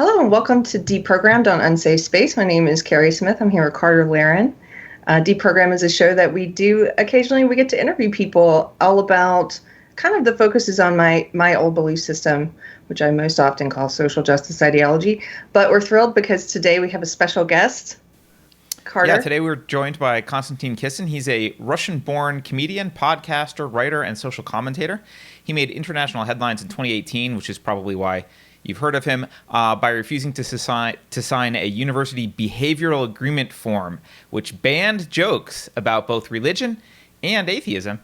Hello and welcome to Deprogrammed on Unsafe Space. My name is Keri Smith. I'm here with Carter Laren. Deprogrammed is a show that we do occasionally. We get to interview people all about kind of the focus is on my old belief system, which I most often call social justice ideology. But we're thrilled because today we have a special guest, Carter. Yeah, today we're joined by Konstantin Kisin. He's a Russian-born comedian, podcaster, writer, and social commentator. He made international headlines in 2018, which is probably why you've heard of him, by refusing to sign a university behavioural agreement form, which banned jokes about both religion and atheism,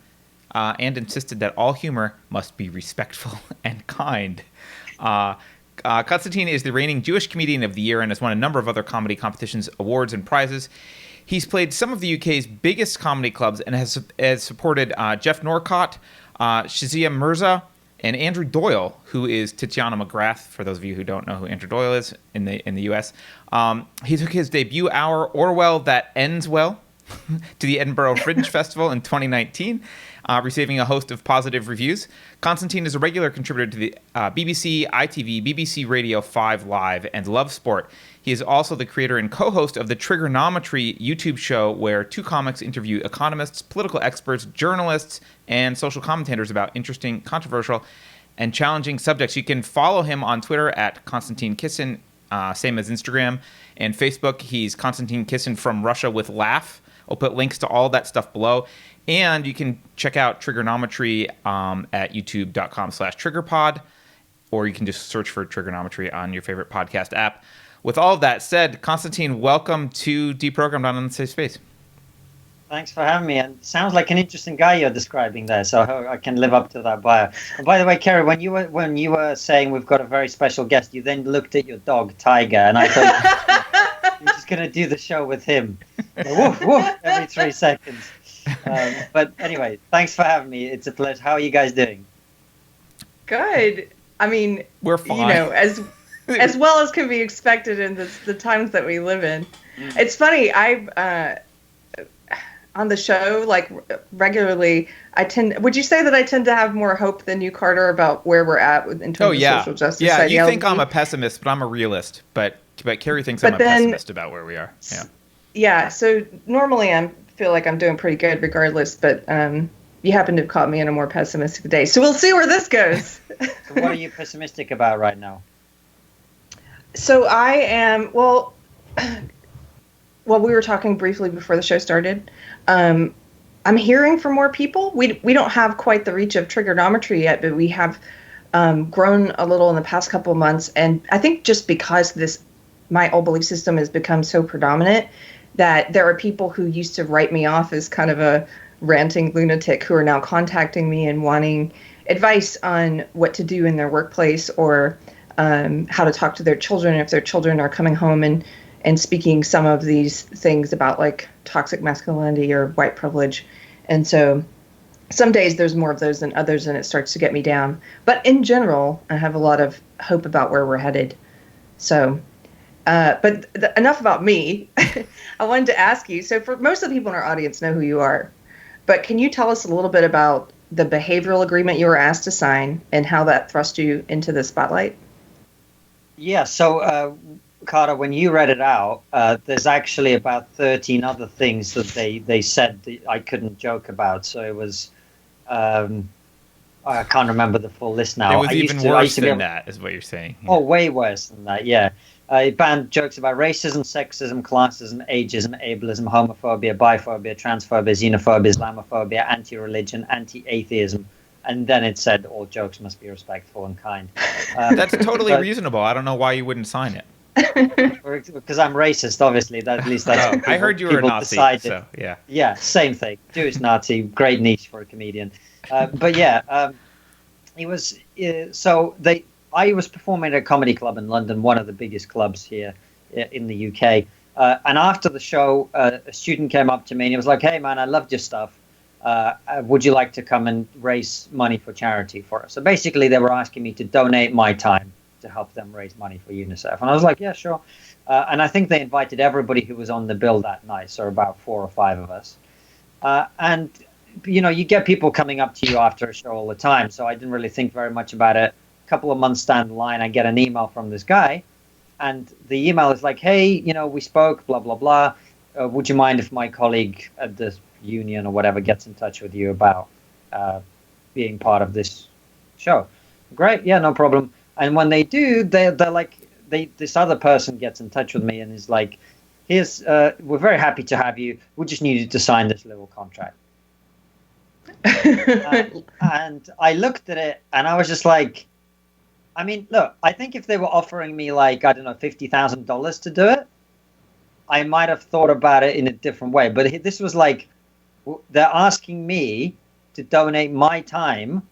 and insisted that all humour must be respectful and kind. Konstantin is the reigning Jewish Comedian of the Year and has won a number of other comedy competitions, awards, and prizes. He's played some of the UK's biggest comedy clubs and has supported Geoff Norcott, SHA-zia MUR-za, and Andrew Doyle, who is Tatiana McGrath, for those of you who don't know who Andrew Doyle is in the US. He took his debut hour, Orwell That Ends Well, to the Edinburgh Fringe Festival in 2019, receiving a host of positive reviews. Konstantin is a regular contributor to the BBC, ITV, BBC Radio 5 Live, and LoveSport. He is also the creator and co-host of the Trigonometry YouTube show, where two comics interview economists, political experts, journalists, and social commentators about interesting, controversial, and challenging subjects. You can follow him on Twitter at Konstantin Kisin, same as Instagram, and Facebook. He's Konstantin Kisin from Russia with Laugh. I'll put links to all that stuff below. And you can check out Trigonometry at youtube.com/triggerpod, or you can just search for Trigonometry on your favorite podcast app. With all of that said, Konstantin, welcome to Deprogrammed on Unsafe Space. Thanks for having me. And sounds like an interesting guy you're describing there, so I can live up to that bio. And by the way, Keri, when you were saying we've got a very special guest, you then looked at your dog, Tiger, and I thought you're just going to do the show with him. Woof, woof, every 3 seconds. But anyway, thanks for having me. It's a pleasure. How are you guys doing? Good. I mean, we're fine. You know, as well as can be expected in the times that we live in. It's funny. I on the show, like regularly, would you say that I tend to have more hope than you, Carter, about where we're at in terms of social justice? Yeah, ideology? You think I'm a pessimist, but I'm a realist. But Keri thinks I'm a pessimist about where we are. Yeah. Yeah. So normally I feel like I'm doing pretty good regardless, but you happen to have caught me in a more pessimistic day. So we'll see where this goes. So what are you pessimistic about right now? So I am, well, we were talking briefly before the show started. I'm hearing from more people. We don't have quite the reach of Trigonometry yet, but we have grown a little in the past couple of months. And I think just because my old belief system has become so predominant, that there are people who used to write me off as kind of a ranting lunatic who are now contacting me and wanting advice on what to do in their workplace, or how to talk to their children if their children are coming home and speaking some of these things about like toxic masculinity or white privilege. And so some days there's more of those than others, and it starts to get me down. But in general, I have a lot of hope about where we're headed. So, but enough about me. I wanted to ask you, so for most of the people in our audience know who you are, but can you tell us a little bit about the behavioral agreement you were asked to sign and how that thrust you into the spotlight? Yeah, so Carter, when you read it out, there's actually about 13 other things that they said that I couldn't joke about. So it was, I can't remember the full list now. It was even worse than that, is what you're saying. Yeah. Oh, way worse than that, yeah. It banned jokes about racism, sexism, classism, ageism, ableism, homophobia, biphobia, transphobia, xenophobia, Islamophobia, anti-religion, anti-atheism. And then it said all jokes must be respectful and kind. That's totally reasonable. I don't know why you wouldn't sign it. Because I'm racist, obviously. At least that's what I heard you were a Nazi, decided. So yeah. Yeah, same thing. Jewish Nazi, great niche for a comedian. But yeah, it was I was performing at a comedy club in London, one of the biggest clubs here in the UK. And after the show, a student came up to me and he was like, "Hey, man, I loved your stuff. Would you like to come and raise money for charity for us?" So basically, they were asking me to donate my time to help them raise money for UNICEF. And I was like, yeah, sure. And I think they invited everybody who was on the bill that night, so about 4 or 5 of us. And, you know, you get people coming up to you after a show all the time, so I didn't really think very much about it. A couple of months down the line, I get an email from this guy And the email is like, hey, you know, we spoke, blah, blah, blah. Would you mind if my colleague at the union or whatever gets in touch with you about being part of this show? Great, yeah, no problem. And when they do, they're like, this other person gets in touch with me and is like, here's, we're very happy to have you. We just need you to sign this little contract. And I looked at it and I was just like, I mean, look, I think if they were offering me like, I don't know, $50,000 to do it, I might have thought about it in a different way. But this was like, they're asking me to donate my time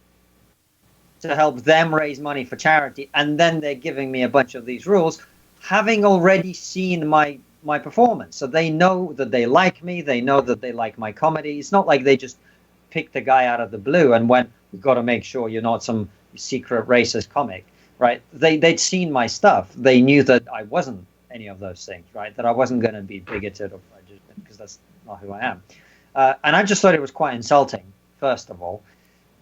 to help them raise money for charity. And then they're giving me a bunch of these rules, having already seen my performance. So they know that they like me. They know that they like my comedy. It's not like they just picked a guy out of the blue and went, we've got to make sure you're not some secret racist comic. Right? They'd seen my stuff. They knew that I wasn't any of those things, right? That I wasn't going to be bigoted or prejudiced, because that's not who I am. And I just thought it was quite insulting, first of all.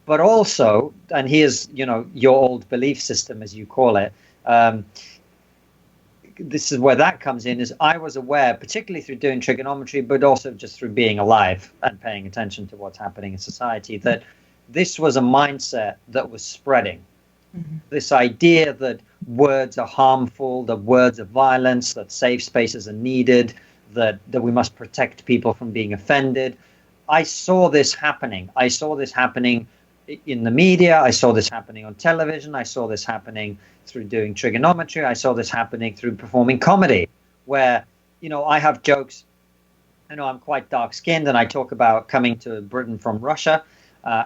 But also, and here's, you know, your old belief system, as you call it. This is where that comes in, is I was aware, particularly through doing trigonometry, but also just through being alive and paying attention to what's happening in society, that this was a mindset that was spreading. Mm-hmm. This idea that words are harmful, that words are violence, that safe spaces are needed, that we must protect people from being offended. I saw this happening. I saw this happening in the media. I saw this happening on television. I saw this happening through doing trigonometry. I saw this happening through performing comedy, where, you know, I have jokes. I know I'm quite dark-skinned, and I talk about coming to Britain from Russia.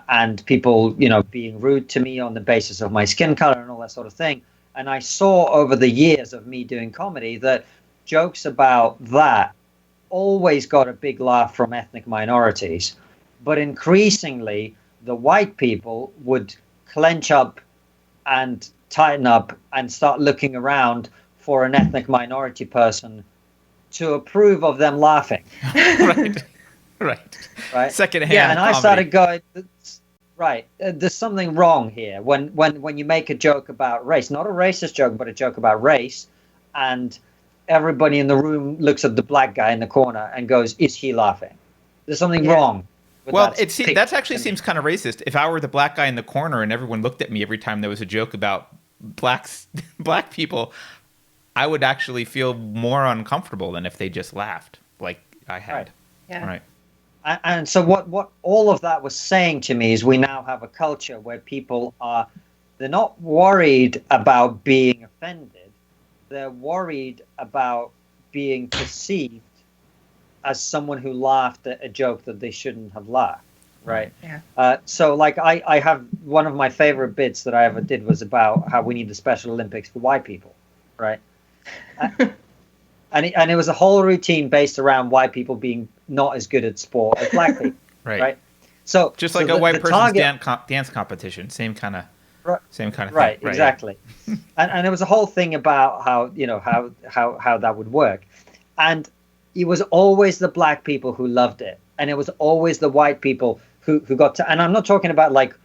And people, you know, being rude to me on the basis of my skin color and all that sort of thing. And I saw over the years of me doing comedy that jokes about that always got a big laugh from ethnic minorities. But increasingly, the white people would clench up and tighten up and start looking around for an ethnic minority person to approve of them laughing. Right. Secondhand. Yeah, and comedy. I started going, right, there's something wrong here. When you make a joke about race, not a racist joke, but a joke about race, and everybody in the room looks at the black guy in the corner and goes, is he laughing? There's something wrong. Well, that actually seems kind of racist. If I were the black guy in the corner and everyone looked at me every time there was a joke about black people, I would actually feel more uncomfortable than if they just laughed like I had. Right. Yeah. Right. And so what all of that was saying to me is we now have a culture where people they're not worried about being offended. They're worried about being perceived as someone who laughed at a joke that they shouldn't have laughed. Right. Yeah. So like I have one of my favorite bits that I ever did was about how we need the Special Olympics for white people. Right. And it was a whole routine based around white people being not as good at sport as black people. Right. So just like a white person's dance competition, same kind of thing. Right. Exactly. And it was a whole thing about how, you know, how that would work. And it was always the black people who loved it. And it was always the white people who got to, and I'm not talking about like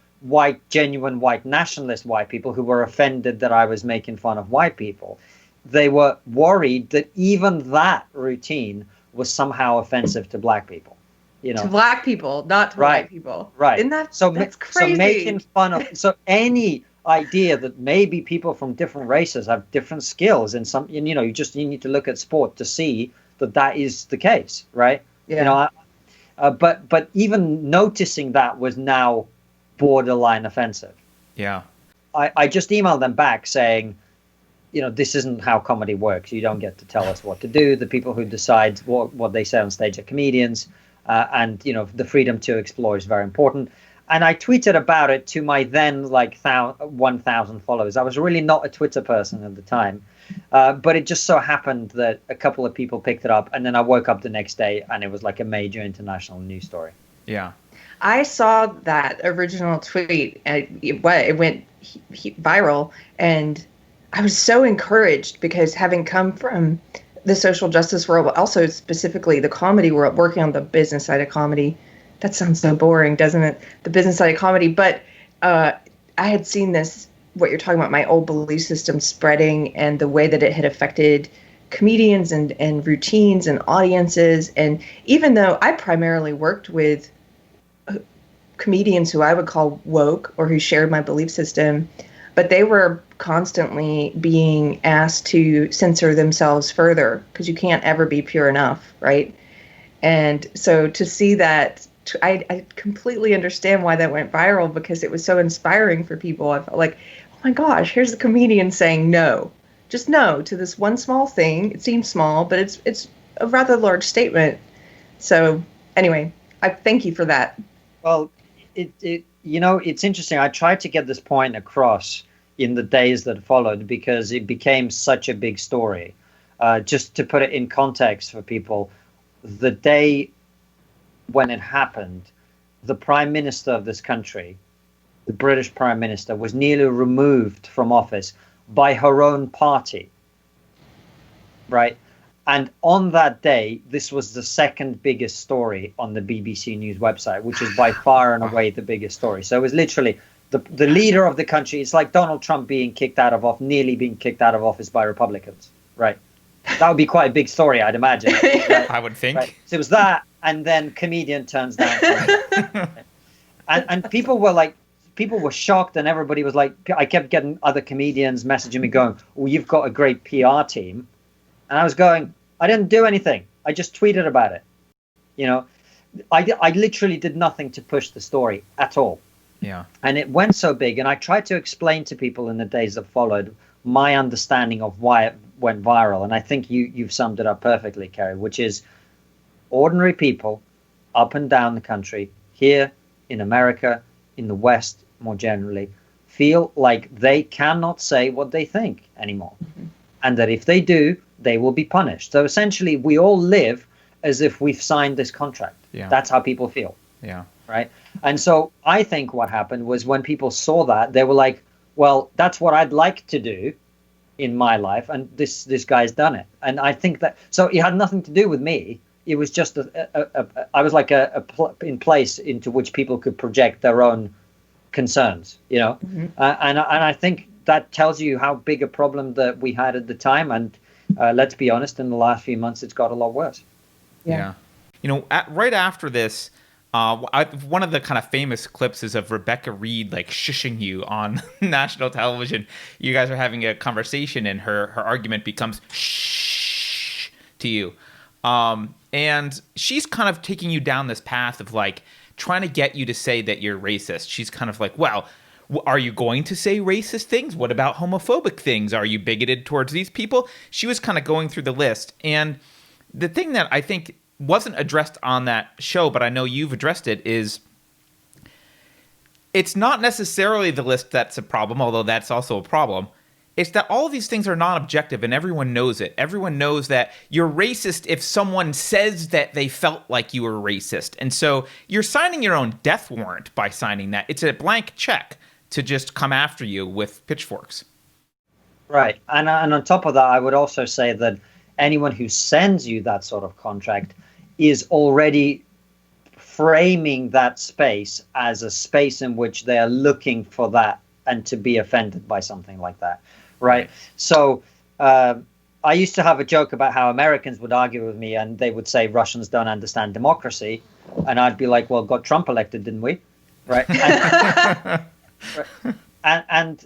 genuine white nationalist white people who were offended that I was making fun of white people. They were worried that even that routine was somehow offensive to black people. You know, to black people, not to white people. Right. Isn't that that's crazy? So making fun of any idea that maybe people from different races have different skills in some, you know, you need to look at sport to see that is the case, right? Yeah. You know, but even noticing that was now borderline offensive. Yeah. I just emailed them back saying, you know, this isn't how comedy works. You don't get to tell us what to do. The people who decide what they say on stage are comedians. And, you know, the freedom to explore is very important. And I tweeted about it to my then 1,000 followers. I was really not a Twitter person at the time. But it just so happened that a couple of people picked it up. And then I woke up the next day and it was like a major international news story. Yeah. I saw that original tweet and it went viral. And I was so encouraged because having come from the social justice world, but also specifically the comedy world, working on the business side of comedy. That sounds so boring, doesn't it? The business side of comedy. But I had seen this what you're talking about, my old belief system spreading and the way that it had affected comedians and routines and audiences. And even though I primarily worked with comedians who I would call woke or who shared my belief system, but they were constantly being asked to censor themselves further because you can't ever be pure enough, right? And so to see that, I completely understand why that went viral, because it was so inspiring for people. I felt like, oh my gosh, here's a comedian saying no, just no to this one small thing. It seems small, but it's a rather large statement. So anyway, I thank you for that. Well, it's interesting. I tried to get this point across in the days that followed because it became such a big story. Just to put it in context for people, the day when it happened, the Prime Minister of this country, the British Prime Minister, was nearly removed from office by her own party, right? And on that day, this was the second biggest story on the BBC News website, which is by far and away the biggest story. So it was literally the leader of the country. It's like Donald Trump nearly being kicked out of office by Republicans, right? That would be quite a big story, I'd imagine. Right? I would think. Right? So it was that, and then comedian turns down. and people were shocked, and everybody was like, I kept getting other comedians messaging me going, well, you've got a great PR team. And I was going, I didn't do anything. I just tweeted about it. You know, I literally did nothing to push the story at all. Yeah. And it went so big. And I tried to explain to people in the days that followed my understanding of why it went viral. And I think you've summed it up perfectly, Keri, which is ordinary people up and down the country, here in America, in the West more generally, feel like they cannot say what they think anymore. Mm-hmm. And that if they do, they will be punished. So essentially, we all live as if we've signed this contract. Yeah. That's how people feel. Yeah. Right. And so I think what happened was when people saw that, they were like, well, that's what I'd like to do in my life. And this guy's done it. And I think that, so it had nothing to do with me. It was just, I was like in place into which people could project their own concerns, you know. Mm-hmm. And I think that tells you how big a problem that we had at the time. And let's be honest, in the last few months, it's got a lot worse. Yeah. You know, right after this, one of the kind of famous clips is of Rebecca Reed like shushing you on national television. You guys are having a conversation, and her argument becomes shh to you. And she's kind of taking you down this path of like trying to get you to say that you're racist. She's kind of like, well, are you going to say racist things? What about homophobic things? Are you bigoted towards these people? She was kind of going through the list. And the thing that I think wasn't addressed on that show, but I know you've addressed it, is it's not necessarily the list that's a problem, although that's also a problem. It's that all of these things are non-objective, and everyone knows it. Everyone knows that you're racist if someone says that they felt like you were racist. And so you're signing your own death warrant by signing that. It's a blank check to just come after you with pitchforks. Right. And on top of that, I would also say that anyone who sends you that sort of contract is already framing that space as a space in which they are looking for that and to be offended by something like that. Right. So I used to have a joke about how Americans would argue with me and they would say Russians don't understand democracy. And I'd be like, well, got Trump elected, didn't we? Right. And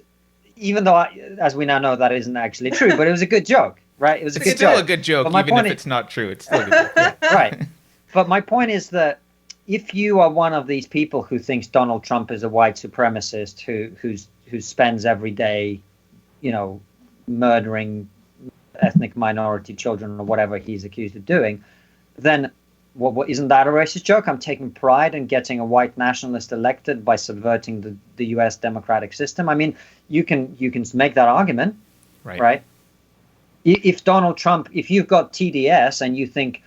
even though, as we now know, that isn't actually true, but it was a good joke. Right. It was a good joke. It's still a good joke, even if it's not true. It's still a good joke. Yeah. Right. But my point is that if you are one of these people who thinks Donald Trump is a white supremacist who spends every day, you know, murdering ethnic minority children or whatever he's accused of doing, then what isn't that a racist joke? I'm taking pride in getting a white nationalist elected by subverting the U.S. democratic system. I mean, you can make that argument, right? If Donald Trump, if you've got TDS and you think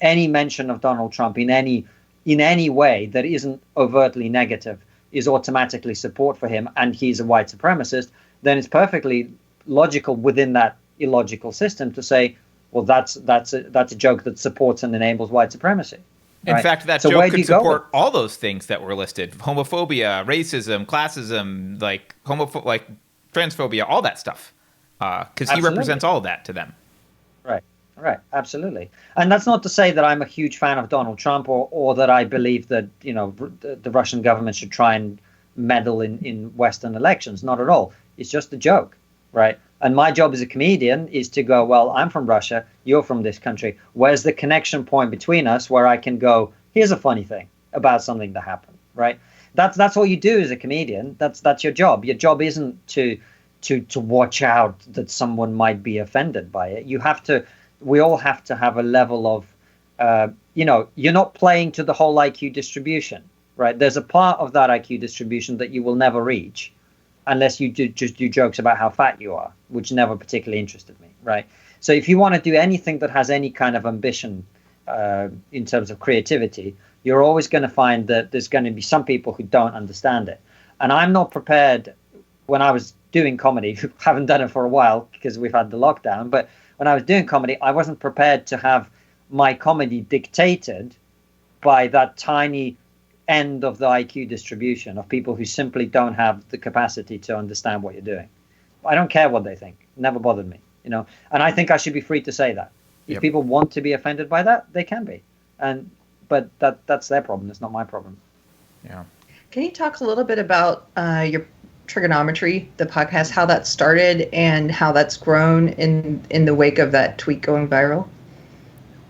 any mention of Donald Trump in any way that isn't overtly negative is automatically support for him and he's a white supremacist, then it's perfectly logical within that illogical system to say, well, that's a joke that supports and enables white supremacy. Right? In fact, that joke could support all those things that were listed: homophobia, racism, classism, like transphobia, all that stuff, because he represents all of that to them. Right, absolutely. And that's not to say that I'm a huge fan of Donald Trump or that I believe that, the Russian government should try and meddle in Western elections. Not at all. It's just a joke, right? And my job as a comedian is to go, well, I'm from Russia, you're from this country. Where's the connection point between us where I can go, here's a funny thing about something that happened, right? That's all you do as a comedian. That's your job. Your job isn't to watch out that someone might be offended by it. We all have to have a level of, you're not playing to the whole IQ distribution, right? There's a part of that IQ distribution that you will never reach unless you just do jokes about how fat you are, which never particularly interested me, right? So if you want to do anything that has any kind of ambition in terms of creativity, you're always going to find that there's going to be some people who don't understand it. And I'm not prepared, when I was doing comedy, haven't done it for a while because we've had the lockdown, but when I was doing comedy, I wasn't prepared to have my comedy dictated by that tiny end of the IQ distribution of people who simply don't have the capacity to understand what you're doing. I don't care what they think. It never bothered me, And I think I should be free to say that. If people want to be offended by that, they can be. But that's their problem. It's not my problem. Yeah. Can you talk a little bit about your Trigonometry, the podcast, how that started and how that's grown in the wake of that tweet going viral?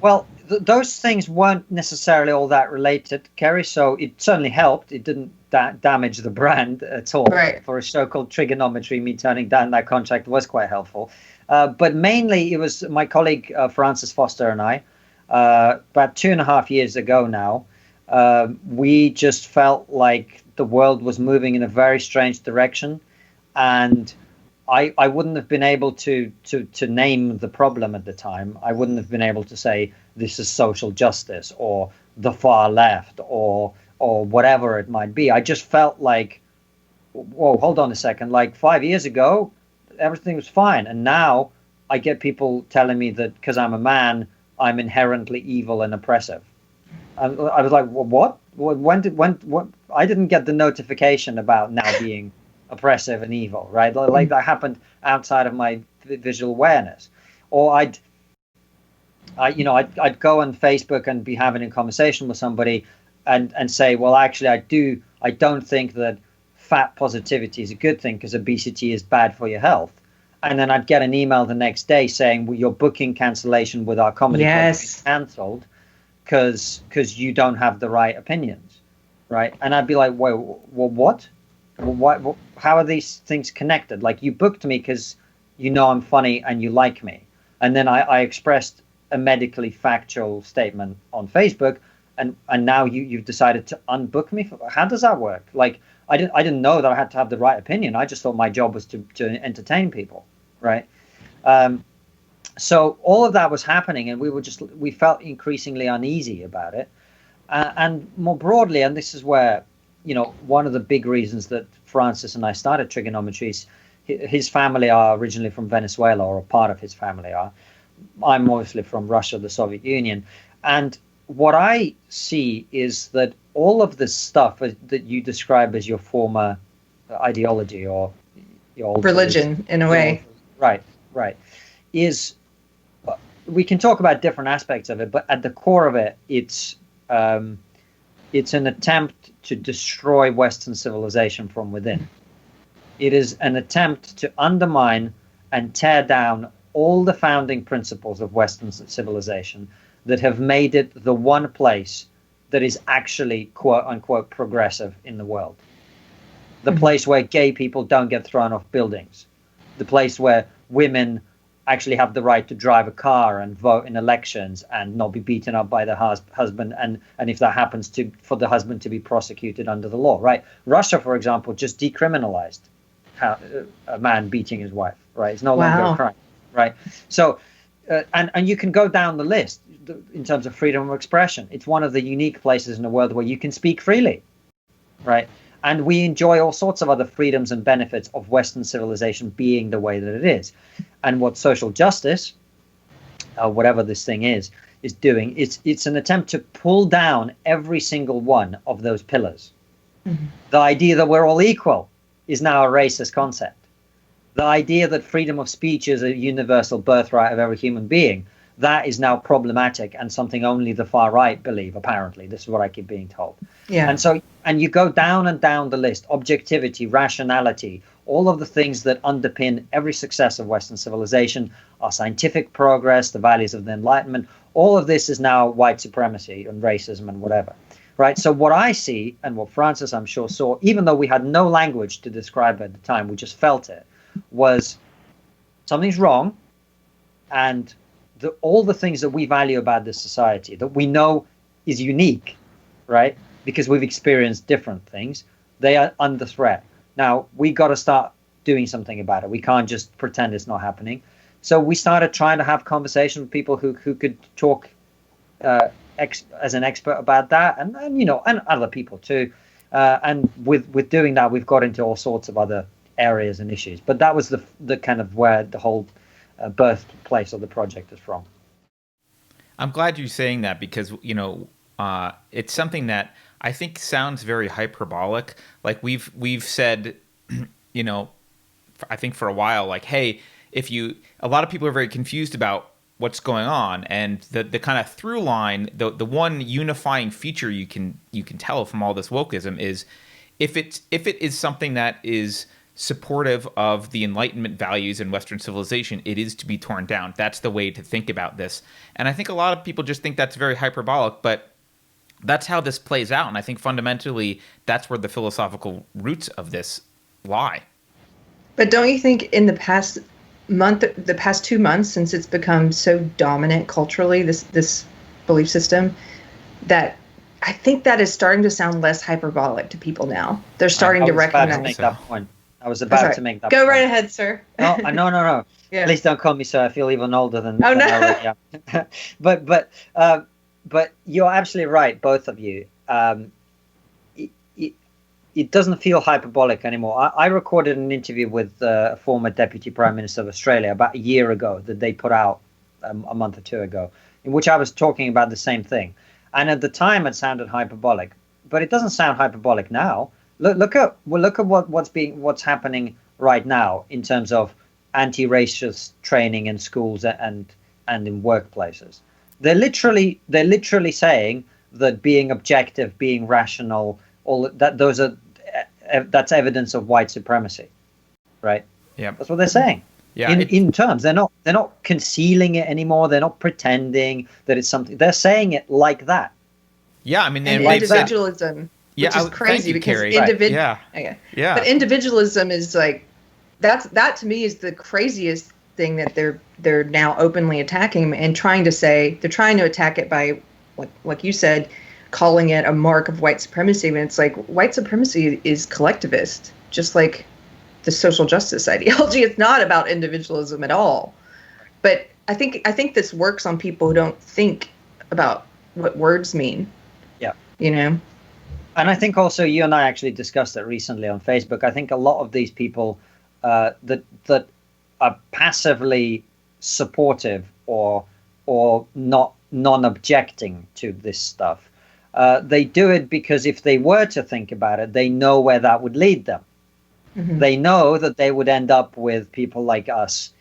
Well, those things weren't necessarily all that related, Keri, so it certainly helped. It didn't damage the brand at all. Right. For a show called Trigonometry, me turning down that contract was quite helpful. But mainly it was my colleague Francis Foster and I, about 2.5 years ago now, we just felt like the world was moving in a very strange direction, and I wouldn't have been able to name the problem at the time. I wouldn't have been able to say this is social justice or the far left or whatever it might be. I just felt like, whoa, hold on a second. Like 5 years ago, everything was fine, and now I get people telling me that because I'm a man, I'm inherently evil and oppressive. I was like, well, what? When? I didn't get the notification about now being oppressive and evil, right? Like that happened outside of my visual awareness. Or I'd go on Facebook and be having a conversation with somebody and say, well, actually, I don't think that fat positivity is a good thing because obesity is bad for your health. And then I'd get an email the next day saying, well, your booking cancellation with our comedy club is cancelled because you don't have the right opinions, right? And I'd be like, well, what? Well, how are these things connected? Like, you booked me because you know I'm funny and you like me. And then I expressed a medically factual statement on Facebook, and now you've decided to unbook me. How does that work? Like, I didn't know that I had to have the right opinion. I just thought my job was to entertain people, right? So all of that was happening, and we felt increasingly uneasy about it. And more broadly, and this is where, one of the big reasons that Francis and I started Trigonometry is his family are originally from Venezuela, or a part of his family are. I'm mostly from Russia, the Soviet Union. And what I see is that all of this stuff that you describe as your former ideology or your old religion, in a way. Right. Is, we can talk about different aspects of it, but at the core of it, it's an attempt to destroy Western civilization from within. It is an attempt to undermine and tear down all the founding principles of Western civilization that have made it the one place that is actually, quote unquote, progressive in the world. The place where gay people don't get thrown off buildings. The place where women actually have the right to drive a car and vote in elections and not be beaten up by the husband, and if that happens, for the husband to be prosecuted under the law, right? Russia, for example, just decriminalized a man beating his wife, right? It's no longer a crime, right? So, and you can go down the list in terms of freedom of expression. It's one of the unique places in the world where you can speak freely, right? And we enjoy all sorts of other freedoms and benefits of Western civilization being the way that it is. And what social justice, whatever this thing is doing, it's an attempt to pull down every single one of those pillars. The idea that we're all equal is now a racist concept. The idea that freedom of speech is a universal birthright of every human being, that is now problematic and something only the far right believe, apparently. This is what I keep being told. Yeah. And so, and you go down and down the list: objectivity, rationality, all of the things that underpin every success of Western civilization, our scientific progress, the values of the Enlightenment. All of this is now white supremacy and racism and whatever. Right. So what I see, and what Francis, I'm sure, saw, even though we had no language to describe it at the time, we just felt it, was something's wrong, and all the things that we value about this society that we know is unique, right? Because we've experienced different things, they are under threat. Now, we got to start doing something about it. We can't just pretend it's not happening. So we started trying to have conversations with people who could talk as an expert about that, and other people too. And with doing that, we've got into all sorts of other areas and issues. But that was the kind of where the whole birthplace of the project is from. I'm glad you're saying that, because it's something that I think sounds very hyperbolic. Like we've said, I think for a while, like, hey, a lot of people are very confused about what's going on, and the kind of through line, the one unifying feature you can tell from all this wokeism is if it is something that is supportive of the Enlightenment values in Western civilization, it is to be torn down. That's the way to think about this. And I think a lot of people just think that's very hyperbolic, but that's how this plays out. And I think fundamentally that's where the philosophical roots of this lie. But don't you think in the past 2 months, since it's become so dominant culturally, this belief system, that I think that is starting to sound less hyperbolic to people now. They're starting to recognize. I was about to make that Go point. Right ahead, sir. No. Yeah. Please don't call me sir. I feel even older than. Oh, no. I already am. But you're absolutely right, both of you. It doesn't feel hyperbolic anymore. I recorded an interview with a former Deputy Prime Minister of Australia about a year ago that they put out a month or two ago, in which I was talking about the same thing. And at the time, it sounded hyperbolic, but it doesn't sound hyperbolic now. Look at what's happening right now in terms of anti-racist training in schools and in workplaces. They're literally saying that being objective, being rational, that's evidence of white supremacy, right? Yeah, that's what they're saying. Yeah, in terms, they're not concealing it anymore. They're not pretending that it's something. They're saying it like that. Yeah, I mean, and individualism. Which is crazy because But individualism is like that to me is the craziest thing that they're now openly attacking and trying to attack it by like you said, calling it a mark of white supremacy, when it's like white supremacy is collectivist, just like the social justice ideology. It's not about individualism at all. But I think this works on people who don't think about what words mean. Yeah. And I think also you and I actually discussed it recently on Facebook. I think a lot of these people that are passively supportive or non-objecting to this stuff, they do it because if they were to think about it, they know where that would lead them. Mm-hmm. They know that they would end up with people like us,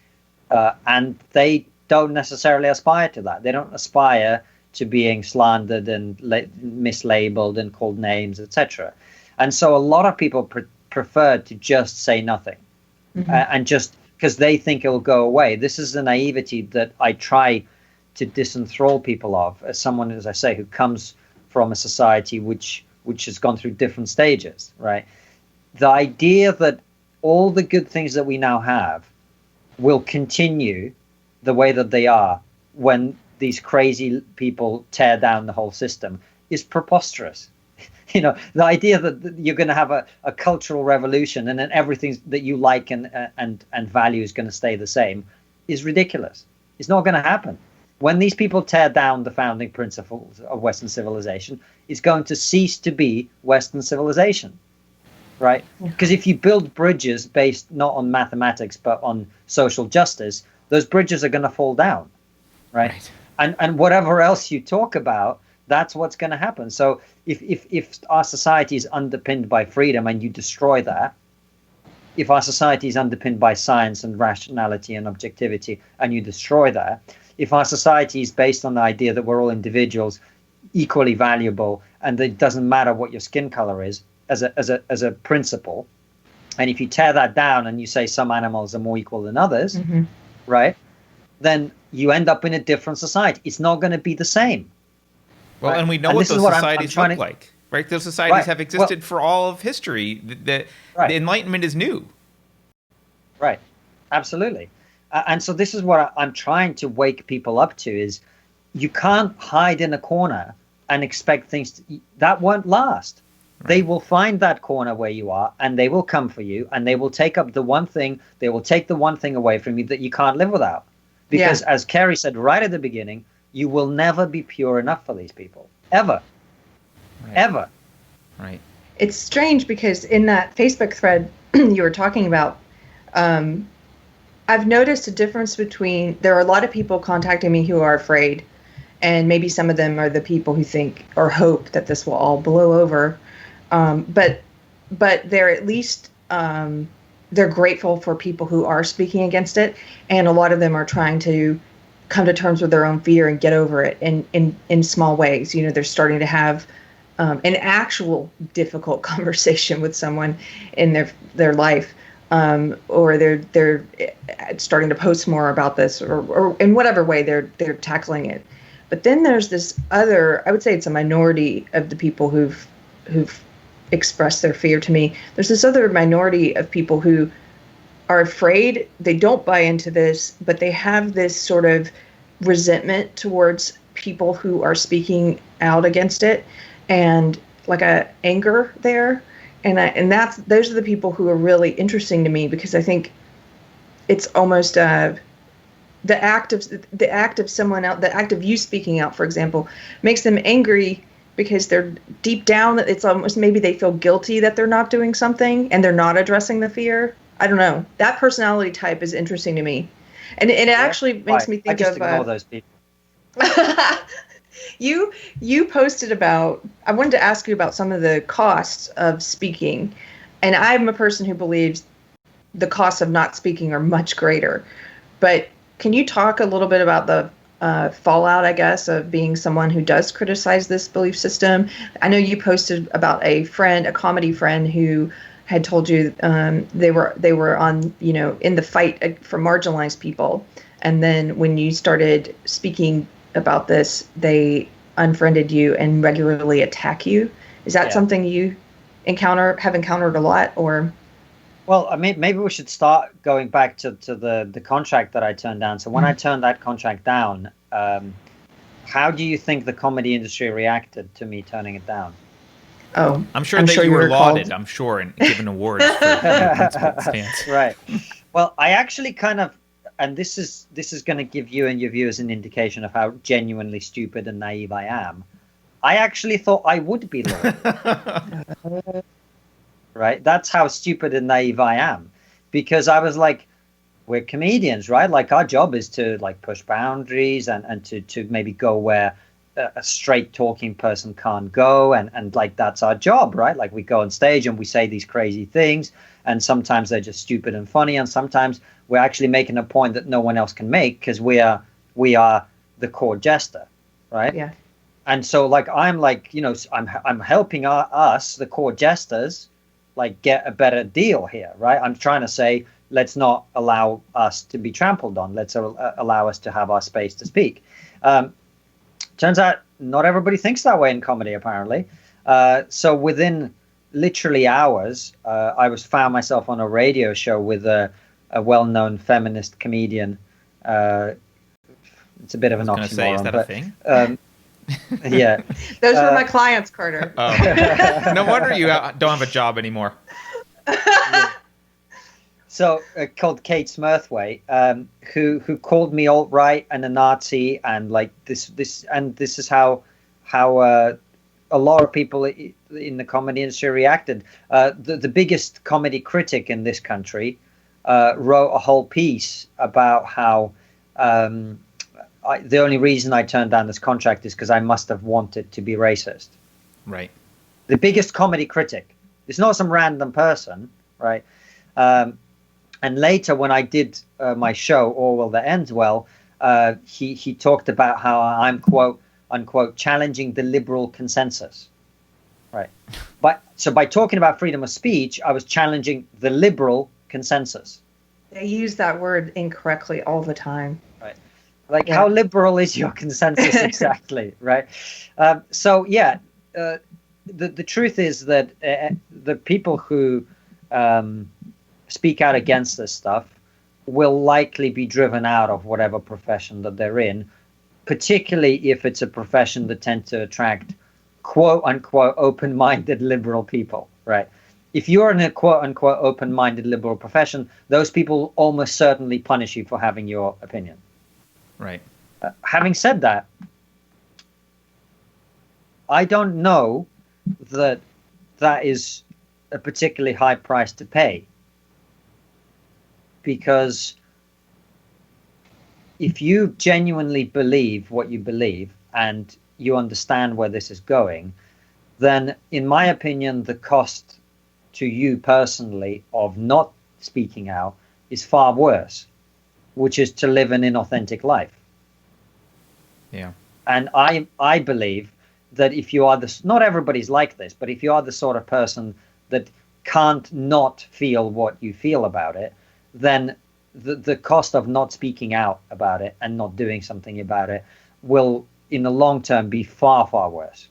and they don't necessarily aspire to that. They don't aspire to being slandered and mislabeled and called names, etc. And so a lot of people prefer to just say nothing, mm-hmm. And just because they think it will go away. This is the naivety that I try to disenthrall people of, as someone, as I say, who comes from a society which has gone through different stages, right? The idea that all the good things that we now have will continue the way that they are when these crazy people tear down the whole system is preposterous. The idea that you're going to have a cultural revolution and then everything that you like and value is going to stay the same is ridiculous. It's not going to happen. When these people tear down the founding principles of Western civilization, it's going to cease to be Western civilization, right? Because if you build bridges based not on mathematics but on social justice, those bridges are going to fall down, right? And whatever else you talk about, that's what's going to happen. So if our society is underpinned by freedom and you destroy that, if our society is underpinned by science and rationality and objectivity, and you destroy that, if our society is based on the idea that we're all individuals, equally valuable, and that it doesn't matter what your skin color is as a principle, and if you tear that down and you say some animals are more equal than others, right, then you end up in a different society. It's not going to be the same. Well, right? And we know what those societies look like, right? Those societies have existed for all of history. The Enlightenment is new. Right. Absolutely. And so this is what I'm trying to wake people up to is you can't hide in a corner and expect things that won't last. Right. They will find that corner where you are, and they will come for you, and they will take up the one thing, they will take the one thing away from you that you can't live without. Because as Keri said right at the beginning, you will never be pure enough for these people. Ever. Right. Ever. Right. It's strange because in that Facebook thread you were talking about, I've noticed a difference between, there are a lot of people contacting me who are afraid, and maybe some of them are the people who think or hope that this will all blow over. But they're at least, they're grateful for people who are speaking against it. And a lot of them are trying to come to terms with their own fear and get over it in small ways. You know, they're starting to have an actual difficult conversation with someone in their life. Or they're starting to post more about this, or in whatever way they're tackling it. But then there's this other, I would say it's a minority of the people who've expressed their fear to me. There's this other minority of people who are afraid, they don't buy into this, but they have this sort of resentment towards people who are speaking out against it, and like a anger there. And those are the people who are really interesting to me, because I think it's almost the act of someone else, the act of you speaking out, for example, makes them angry because they're deep down, it's almost maybe they feel guilty that they're not doing something and they're not addressing the fear. I don't know. That personality type is interesting to me, and it actually makes me think I just of ignore those people. You posted about, I wanted to ask you about some of the costs of speaking, and I'm a person who believes the costs of not speaking are much greater. But can you talk a little bit about the fallout, I guess, of being someone who does criticize this belief system? I know you posted about a comedy friend who had told you they were on, in the fight for marginalized people, and then when you started speaking about this, they unfriended you and regularly attack you. Is that something you have encountered a lot, or? Well, I mean, maybe we should start going back to the contract that I turned down. So when I turned that contract down, how do you think the comedy industry reacted to me turning it down? Oh, I'm sure you were lauded. I'm sure, and given awards for your principled stance. Right. Well, I actually kind of, and this is going to give you and your viewers an indication of how genuinely stupid and naive I am. I actually thought I would be lauded. Right? That's how stupid and naive I am, because I was like, we're comedians, right? Like, our job is to like push boundaries and to maybe go where a straight talking person can't go, and like that's our job, right? Like, we go on stage and we say these crazy things, and sometimes they're just stupid and funny, and sometimes we're actually making a point that no one else can make because we are the court jester, right? Yeah. And so like I'm helping us, the court jesters, like get a better deal here, right? I'm trying to say, let's not allow us to be trampled on. Let's allow us to have our space to speak. Turns out not everybody thinks that way in comedy, apparently. So within literally hours, I found myself on a radio show with a well-known feminist comedian. It's a bit of an oxymoron. Say, is that a thing? Yeah. Those were my clients, Carter. Oh. No wonder you don't have a job anymore. Yeah. So called Kate Smurthwaite, who called me alt-right and a Nazi, and like this is how a lot of people in the comedy industry reacted. The biggest comedy critic in this country wrote a whole piece about how the only reason I turned down this contract is because I must have wanted to be racist. Right. The biggest comedy critic. It's not some random person, right? And later, when I did my show, Orwell That Ends Well, he talked about how I'm, quote unquote, challenging the liberal consensus. Right. So by talking about freedom of speech, I was challenging the liberal consensus. They use that word incorrectly all the time. Right. Like, how liberal is your consensus exactly? Right. So, yeah, the truth is that the people who speak out against this stuff will likely be driven out of whatever profession that they're in, particularly if it's a profession that tends to attract quote unquote open-minded liberal people, right? If you're in a quote unquote open-minded liberal profession, those people almost certainly punish you for having your opinion. Right. Having said that, I don't know that that is a particularly high price to pay. Because if you genuinely believe what you believe and you understand where this is going, then in my opinion, the cost to you personally of not speaking out is far worse, which is to live an inauthentic life. Yeah. And I believe that if you are not everybody's like this, but if you are the sort of person that can't not feel what you feel about it, then the cost of not speaking out about it and not doing something about it will, in the long term, be far, far worse.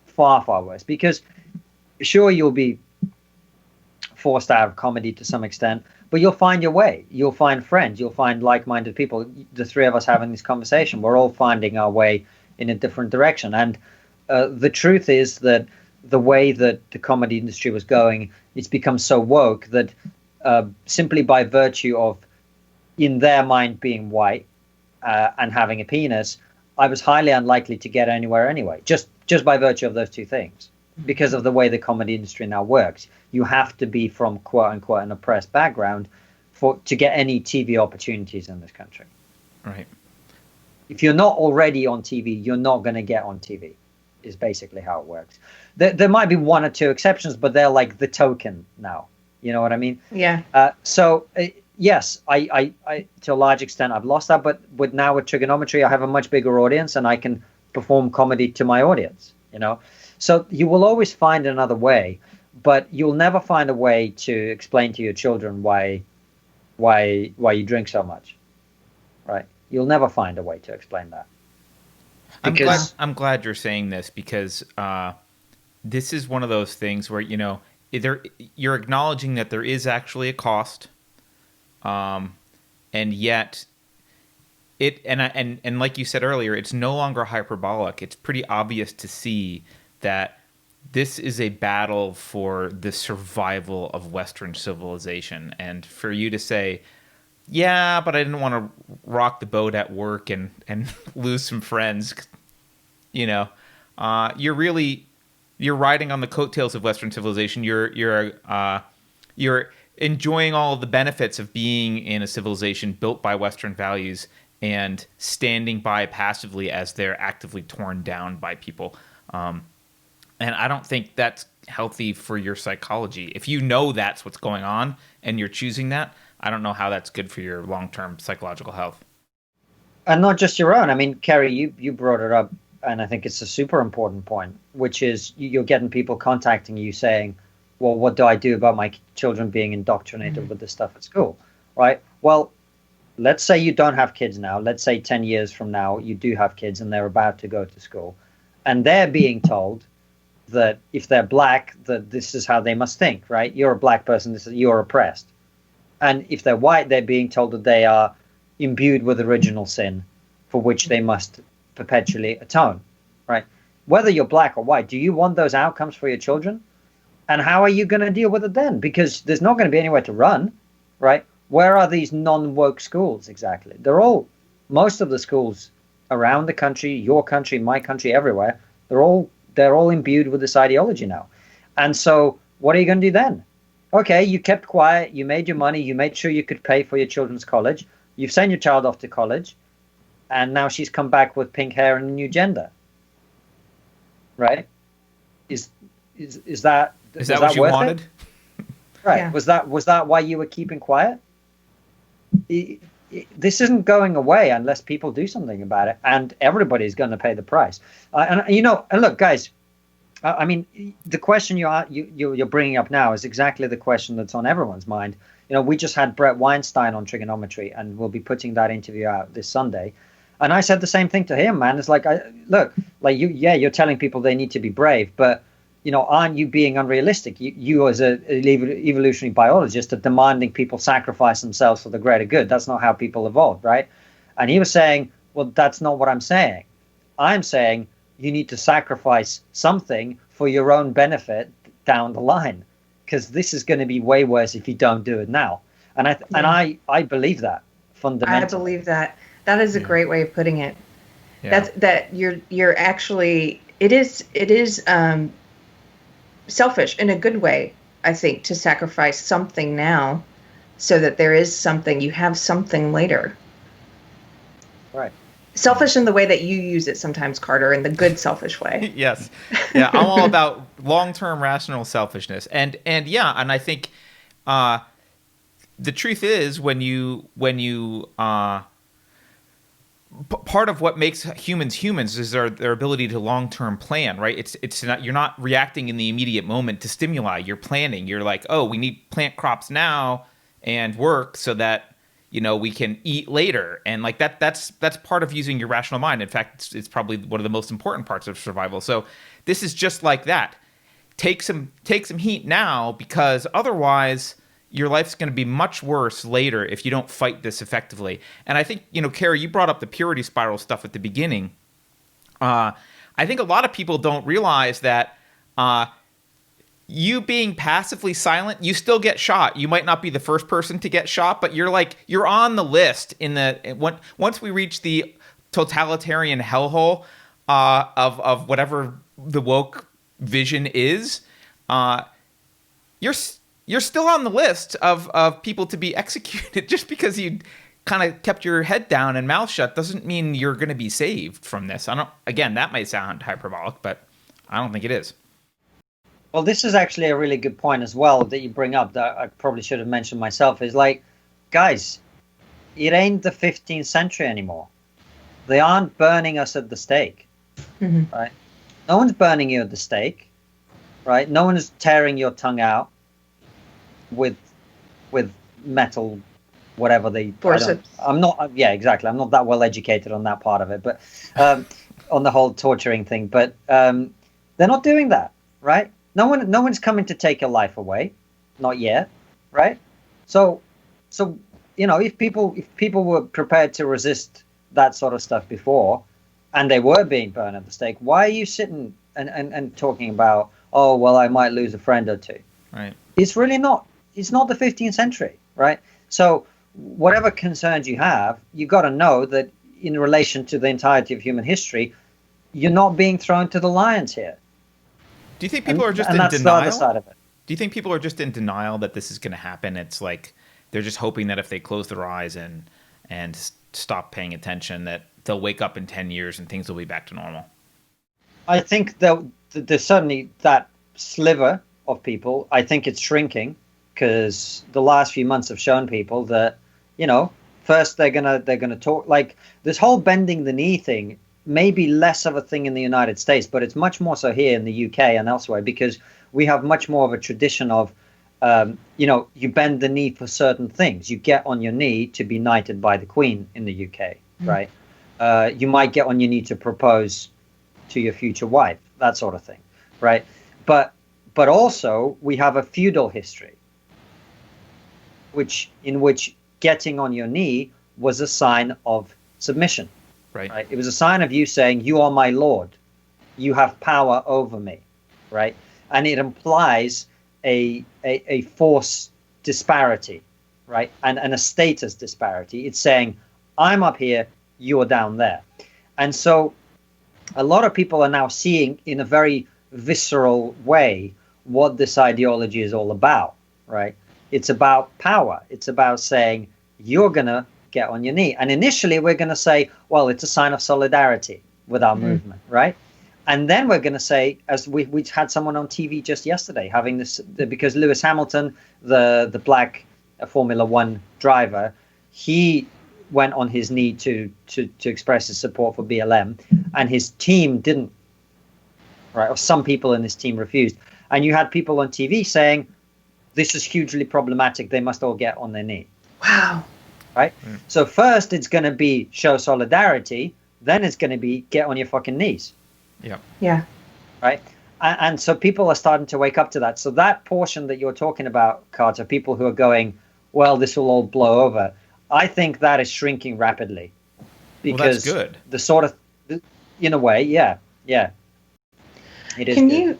Far, far worse. Because sure, you'll be forced out of comedy to some extent, but you'll find your way. You'll find friends. You'll find like-minded people. The three of us having this conversation, we're all finding our way in a different direction. And the truth is that the way that the comedy industry was going, it's become so woke that simply by virtue of, in their mind, being white and having a penis, I was highly unlikely to get anywhere anyway, just by virtue of those two things, because of the way the comedy industry now works. You have to be from quote unquote an oppressed background to get any TV opportunities in this country. Right. If you're not already on TV, you're not going to get on TV, is basically how it works. There might be one or two exceptions, but they're like the token now. You know what I mean? Yeah. Yes, I to a large extent I've lost that, but with Trigonometry, I have a much bigger audience and I can perform comedy to my audience, you know? So you will always find another way, but you'll never find a way to explain to your children why you drink so much, right? You'll never find a way to explain that. I'm glad you're saying this, because this is one of those things where, you know, you're acknowledging that there is actually a cost, and yet and like you said earlier, it's no longer hyperbolic. It's pretty obvious to see that this is a battle for the survival of Western civilization. And for you to say, yeah, but I didn't want to rock the boat at work and lose some friends, you know, you're riding on the coattails of Western civilization. You're enjoying all of the benefits of being in a civilization built by Western values and standing by passively as they're actively torn down by people. And I don't think that's healthy for your psychology. If you know that's what's going on and you're choosing that, I don't know how that's good for your long-term psychological health. And not just your own. I mean, Keri, you brought it up, and I think it's a super important point, which is you're getting people contacting you saying, well, what do I do about my children being indoctrinated with this stuff at school, right? Well, let's say you don't have kids now. Let's say 10 years from now, you do have kids and they're about to go to school. And they're being told that if they're black, that this is how they must think, right? You're a black person, you're oppressed. And if they're white, they're being told that they are imbued with original sin for which they must perpetually atone, right? Whether you're black or white, do you want those outcomes for your children? And how are you going to deal with it then? Because there's not going to be anywhere to run, right? Where are these non-woke schools exactly? Most of the schools around the country, your country, my country, everywhere, they're all imbued with this ideology now. And so what are you going to do then? Okay, you kept quiet, you made your money, you made sure you could pay for your children's college, you've sent your child off to college, and now she's come back with pink hair and a new gender. Right? Is that what you wanted? Right. Yeah. Was that why you were keeping quiet? This isn't going away unless people do something about it, and everybody's going to pay the price. And look, guys, I mean, the question you're bringing up now is exactly the question that's on everyone's mind. We just had Brett Weinstein on Trigonometry, and we'll be putting that interview out this Sunday. And I said the same thing to him, man. It's like, you're telling people they need to be brave, but aren't you being unrealistic? You as an evolutionary biologist are demanding people sacrifice themselves for the greater good. That's not how people evolved, right? And he was saying, well, that's not what I'm saying. I'm saying you need to sacrifice something for your own benefit down the line, because this is going to be way worse if you don't do it now. And I believe that fundamentally. I believe that. That is a great way of putting it. Yeah. That you're actually, it is selfish in a good way, I think, to sacrifice something now so that there is something, you have something later. Right. Selfish in the way that you use it sometimes, Carter, in the good selfish way. Yes. Yeah, I'm all about long-term rational selfishness. And I think the truth is when you part of what makes humans is their ability to long-term plan, right? It's not, you're not reacting in the immediate moment to stimuli. You're planning. You're like, oh, we need plant crops now and work so that we can eat later. And like that's part of using your rational mind. In fact, it's probably one of the most important parts of survival. So this is just like that. Take some heat now, because otherwise your life's going to be much worse later if you don't fight this effectively. And I think, Keri, you brought up the purity spiral stuff at the beginning. I think a lot of people don't realize that you being passively silent, you still get shot. You might not be the first person to get shot, but you're on the list once we reach the totalitarian hellhole of whatever the woke vision is. You're still on the list of people to be executed. Just because you kind of kept your head down and mouth shut doesn't mean you're going to be saved from this. Again, that might sound hyperbolic, but I don't think it is. Well, this is actually a really good point as well that you bring up that I probably should have mentioned myself, is like, guys, it ain't the 15th century anymore. They aren't burning us at the stake, right? No one's burning you at the stake, right? No one is tearing your tongue out with metal, whatever they forceps. I'm not that well educated on that part of it, but on the whole torturing thing. But they're not doing that, right? No one's coming to take your life away, not yet, right? So if people were prepared to resist that sort of stuff before, and they were being burned at the stake, why are you sitting and talking about, oh well, I might lose a friend or two? Right. It's really not. It's not the 15th century, right? So whatever concerns you have, you got to know that in relation to the entirety of human history, you're not being thrown to the lions here. Do you think people are just in that's denial? The other side of it. Do you think people are just in denial that this is going to happen? It's like they're just hoping that if they close their eyes and stop paying attention, that they'll wake up in 10 years and things will be back to normal. I think there's certainly that sliver of people. I think it's shrinking, because the last few months have shown people that, first they're gonna talk, like this whole bending the knee thing may be less of a thing in the United States, but it's much more so here in the UK and elsewhere, because we have much more of a tradition of, you bend the knee for certain things. You get on your knee to be knighted by the Queen in the UK, right? You might get on your knee to propose to your future wife, that sort of thing, right? But also we have a feudal history, in which getting on your knee was a sign of submission. Right. It was a sign of you saying, you are my lord. You have power over me. Right. And it implies a force disparity. Right. And a status disparity. It's saying, I'm up here, you're down there. And so a lot of people are now seeing in a very visceral way what this ideology is all about. Right. It's about power. It's about saying, you're going to get on your knee. And initially we're going to say, well, it's a sign of solidarity with our movement, right? And then we're going to say, as we had someone on TV just yesterday having this, because Lewis Hamilton, the black Formula One driver, he went on his knee to express his support for BLM, and his team didn't, right? Or some people in his team refused. And you had people on TV saying, this is hugely problematic. They must all get on their knee. Wow. Right? Mm. So first it's going to be show solidarity. Then it's going to be get on your fucking knees. Yeah. Yeah. Right? And so people are starting to wake up to that. So that portion that you're talking about, Carter, people who are going, well, this will all blow over. I think that is shrinking rapidly. Because well, that's good. The sort of, in a way, yeah. It is. Can good. you,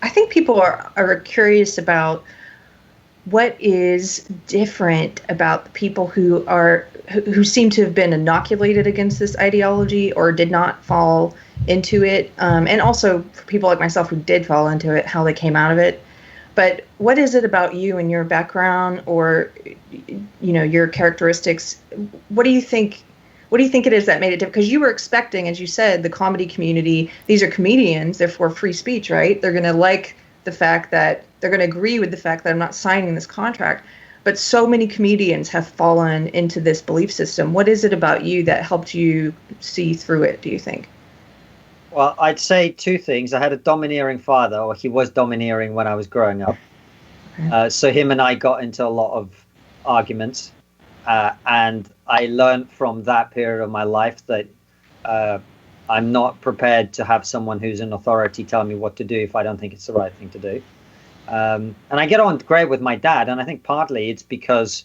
I think people are curious about what is different about the people who seem to have been inoculated against this ideology or did not fall into it, and also for people like myself who did fall into it, how they came out of it. But what is it about you and your background, or your characteristics? What do you think it is that made it different? Because you were expecting, as you said, the comedy community, these are comedians, therefore free speech, right? They're going to like the fact that they're going to agree with the fact that I'm not signing this contract. But so many comedians have fallen into this belief system. What is it about you that helped you see through it, do you think? Well, I'd say two things. I had a domineering father, or he was domineering when I was growing up. Okay. So him and I got into a lot of arguments. And I learned from that period of my life that I'm not prepared to have someone who's in authority tell me what to do if I don't think it's the right thing to do. And I get on great with my dad, and I think partly it's because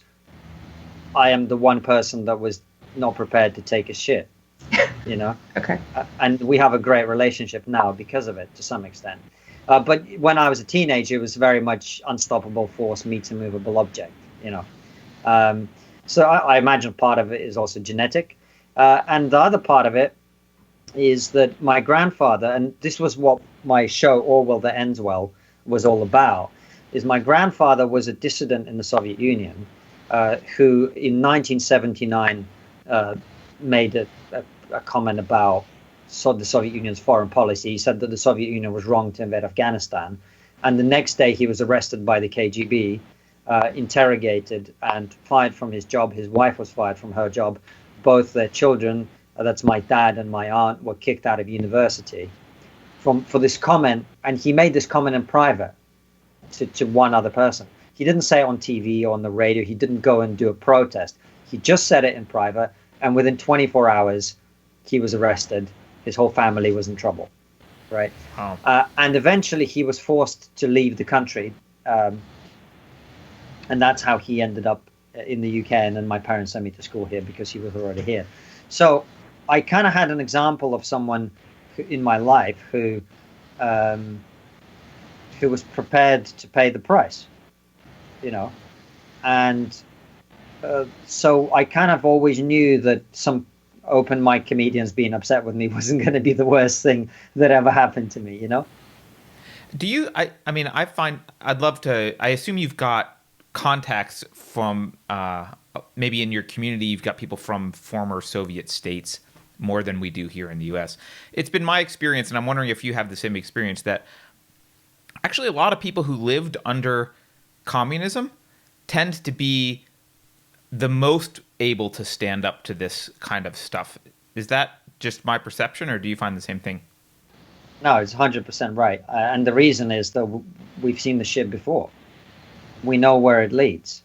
I am the one person that was not prepared to take a shit, Okay. And we have a great relationship now because of it, to some extent. But when I was a teenager, it was very much unstoppable force meets a movable object, So I imagine part of it is also genetic. And the other part of it is that my grandfather, and this was what my show Orwell That Ends Well was all about, is my grandfather was a dissident in the Soviet Union who in 1979 made a comment about the Soviet Union's foreign policy. He said that the Soviet Union was wrong to invade Afghanistan. And the next day he was arrested by the KGB, interrogated and fired from his job. His wife was fired from her job. Both their children, that's my dad and my aunt, were kicked out of university for this comment. And he made this comment in private to one other person. He didn't say it on TV or on the radio. He didn't go and do a protest. He just said it in private. And within 24 hours, he was arrested. His whole family was in trouble. Right. Wow. And eventually he was forced to leave the country. And that's how he ended up in the UK. And then my parents sent me to school here because he was already here. So I kind of had an example of someone in my life who was prepared to pay the price, And so I kind of always knew that some open mic comedians being upset with me wasn't going to be the worst thing that ever happened to me, Do you, I assume you've got contacts from, maybe in your community, you've got people from former Soviet states more than we do here in the US. It's been my experience, and I'm wondering if you have the same experience, that actually a lot of people who lived under communism tend to be the most able to stand up to this kind of stuff. Is that just my perception, or do you find the same thing? No, it's 100% right. And the reason is that we've seen the shit before. We know where it leads.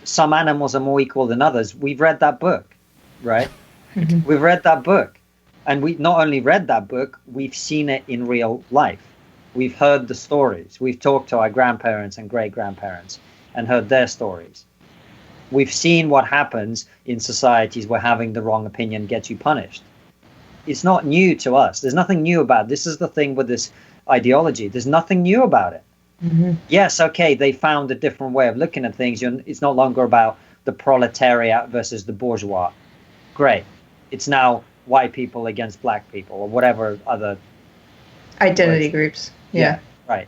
Some animals are more equal than others. We've read that book, right? Mm-hmm. We've read that book. And we not only read that book, we've seen it in real life. We've heard the stories. We've talked to our grandparents and great-grandparents and heard their stories. We've seen what happens in societies where having the wrong opinion gets you punished. It's not new to us. There's nothing new about it. This is the thing with this ideology. There's nothing new about it. Mm-hmm. Yes, okay, they found a different way of looking at things. It's no longer about the proletariat versus the bourgeois. Great. It's now white people against black people or whatever other identity groups. Yeah. Right.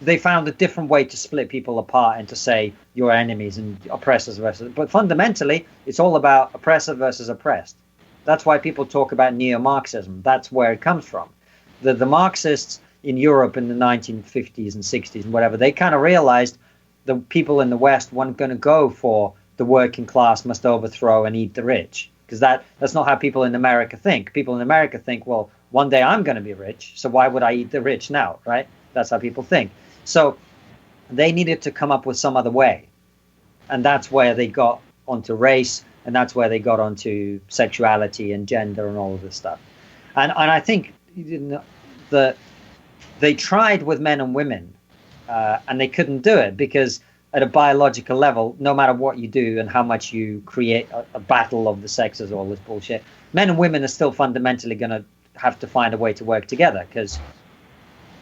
They found a different way to split people apart and to say you're enemies and oppressors versus. But fundamentally, it's all about oppressor versus oppressed. That's why people talk about neo-Marxism. That's where it comes from. The Marxists in Europe in the 1950s and 60s and whatever, they kind of realized the people in the West weren't going to go for the working class must overthrow and eat the rich, because that's not how people in America think. People in America think, well, one day I'm going to be rich, so why would I eat the rich now, right? That's how people think. So they needed to come up with some other way. And that's where they got onto race, and that's where they got onto sexuality and gender and all of this stuff. And I think they tried with men and women, and they couldn't do it, because at a biological level, no matter what you do and how much you create a battle of the sexes, all this bullshit, men and women are still fundamentally going to have to find a way to work together, because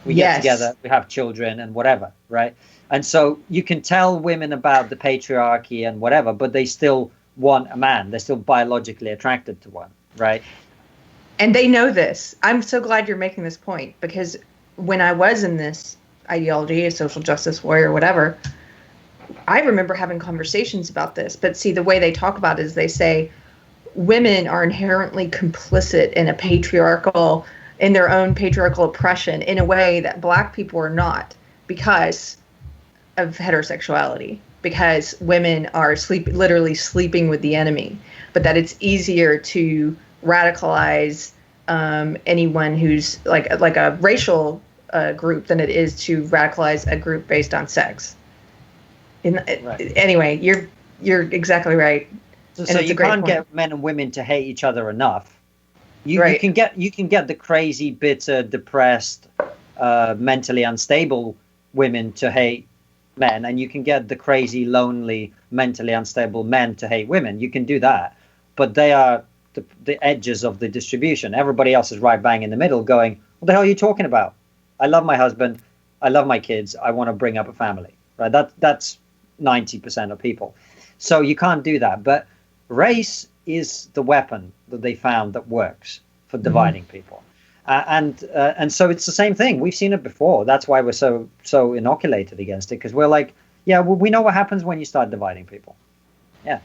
we get together, we have children and whatever, right? And so you can tell women about the patriarchy and whatever, but they still want a man. They're still biologically attracted to one, right? And they know this. I'm so glad you're making this point, because when I was in this ideology, a social justice warrior, whatever, I remember having conversations about this. But see, the way they talk about it is they say women are inherently complicit in their own patriarchal oppression in a way that Black people are not, because of heterosexuality, because women are literally sleeping with the enemy, but that it's easier to radicalize anyone who's like a racial group than it is to radicalize a group based on sex. Right. Anyway, you're exactly right. So you can't get men and women to hate each other enough. You can get the crazy, bitter, depressed, mentally unstable women to hate men, and you can get the crazy, lonely, mentally unstable men to hate women. You can do that, but they are the edges of the distribution. Everybody else is right bang in the middle, going, "What the hell are you talking about? I love my husband, I love my kids, I want to bring up a family." Right? That's 90% of people. So you can't do that. But race is the weapon that they found that works for dividing people. And so it's the same thing. We've seen it before. That's why we're so inoculated against it, because we're like, yeah, well, we know what happens when you start dividing people. Yeah,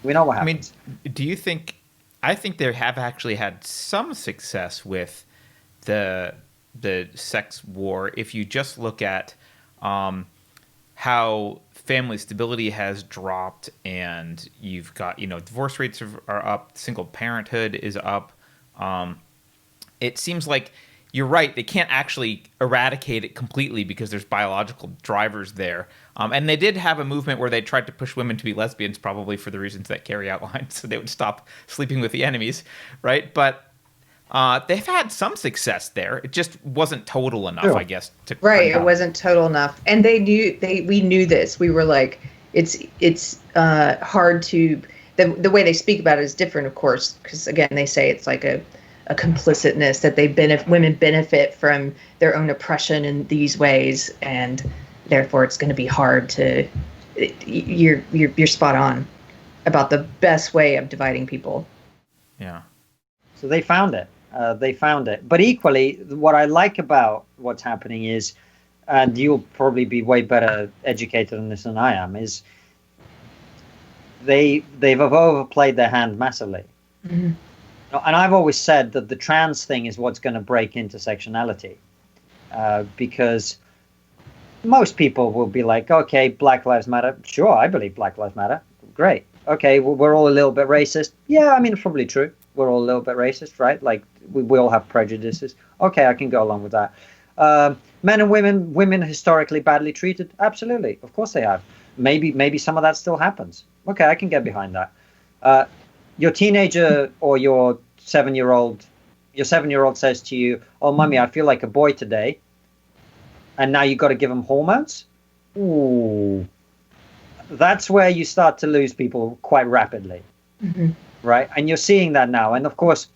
we know what happens. I mean, do you think? I think they have actually had some success with the sex war. If you just look at how family stability has dropped, and you've got, divorce rates are up, single parenthood is up. It seems like you're right. They can't actually eradicate it completely because there's biological drivers there. And they did have a movement where they tried to push women to be lesbians, probably for the reasons that Keri outlined, so they would stop sleeping with the enemies, right? But they've had some success there. It just wasn't total enough, I guess. It wasn't total enough, and we knew this. We were like, it's hard to. The way they speak about it is different, of course, because again, they say it's like a complicitness that women benefit from their own oppression in these ways, and therefore it's going to be hard to. You're spot on about the best way of dividing people. Yeah. So they found it. But equally, what I like about what's happening is, and you'll probably be way better educated on this than I am, is they've overplayed their hand massively. Mm-hmm. And I've always said that the trans thing is what's going to break intersectionality, because most people will be like, okay, Black Lives Matter. Sure, I believe Black Lives Matter. Great. Okay, well, we're all a little bit racist. Yeah, I mean, it's probably true. We're all a little bit racist, right? Like, we all have prejudices. Okay, I can go along with that. Men and women historically badly treated. Absolutely. Of course they have. Maybe some of that still happens. Okay, I can get behind that. Your teenager or your 7-year-old says to you, "Oh, mommy, I feel like a boy today," and now you've got to give them hormones. Ooh, that's where you start to lose people quite rapidly, right? And you're seeing that now. And of course,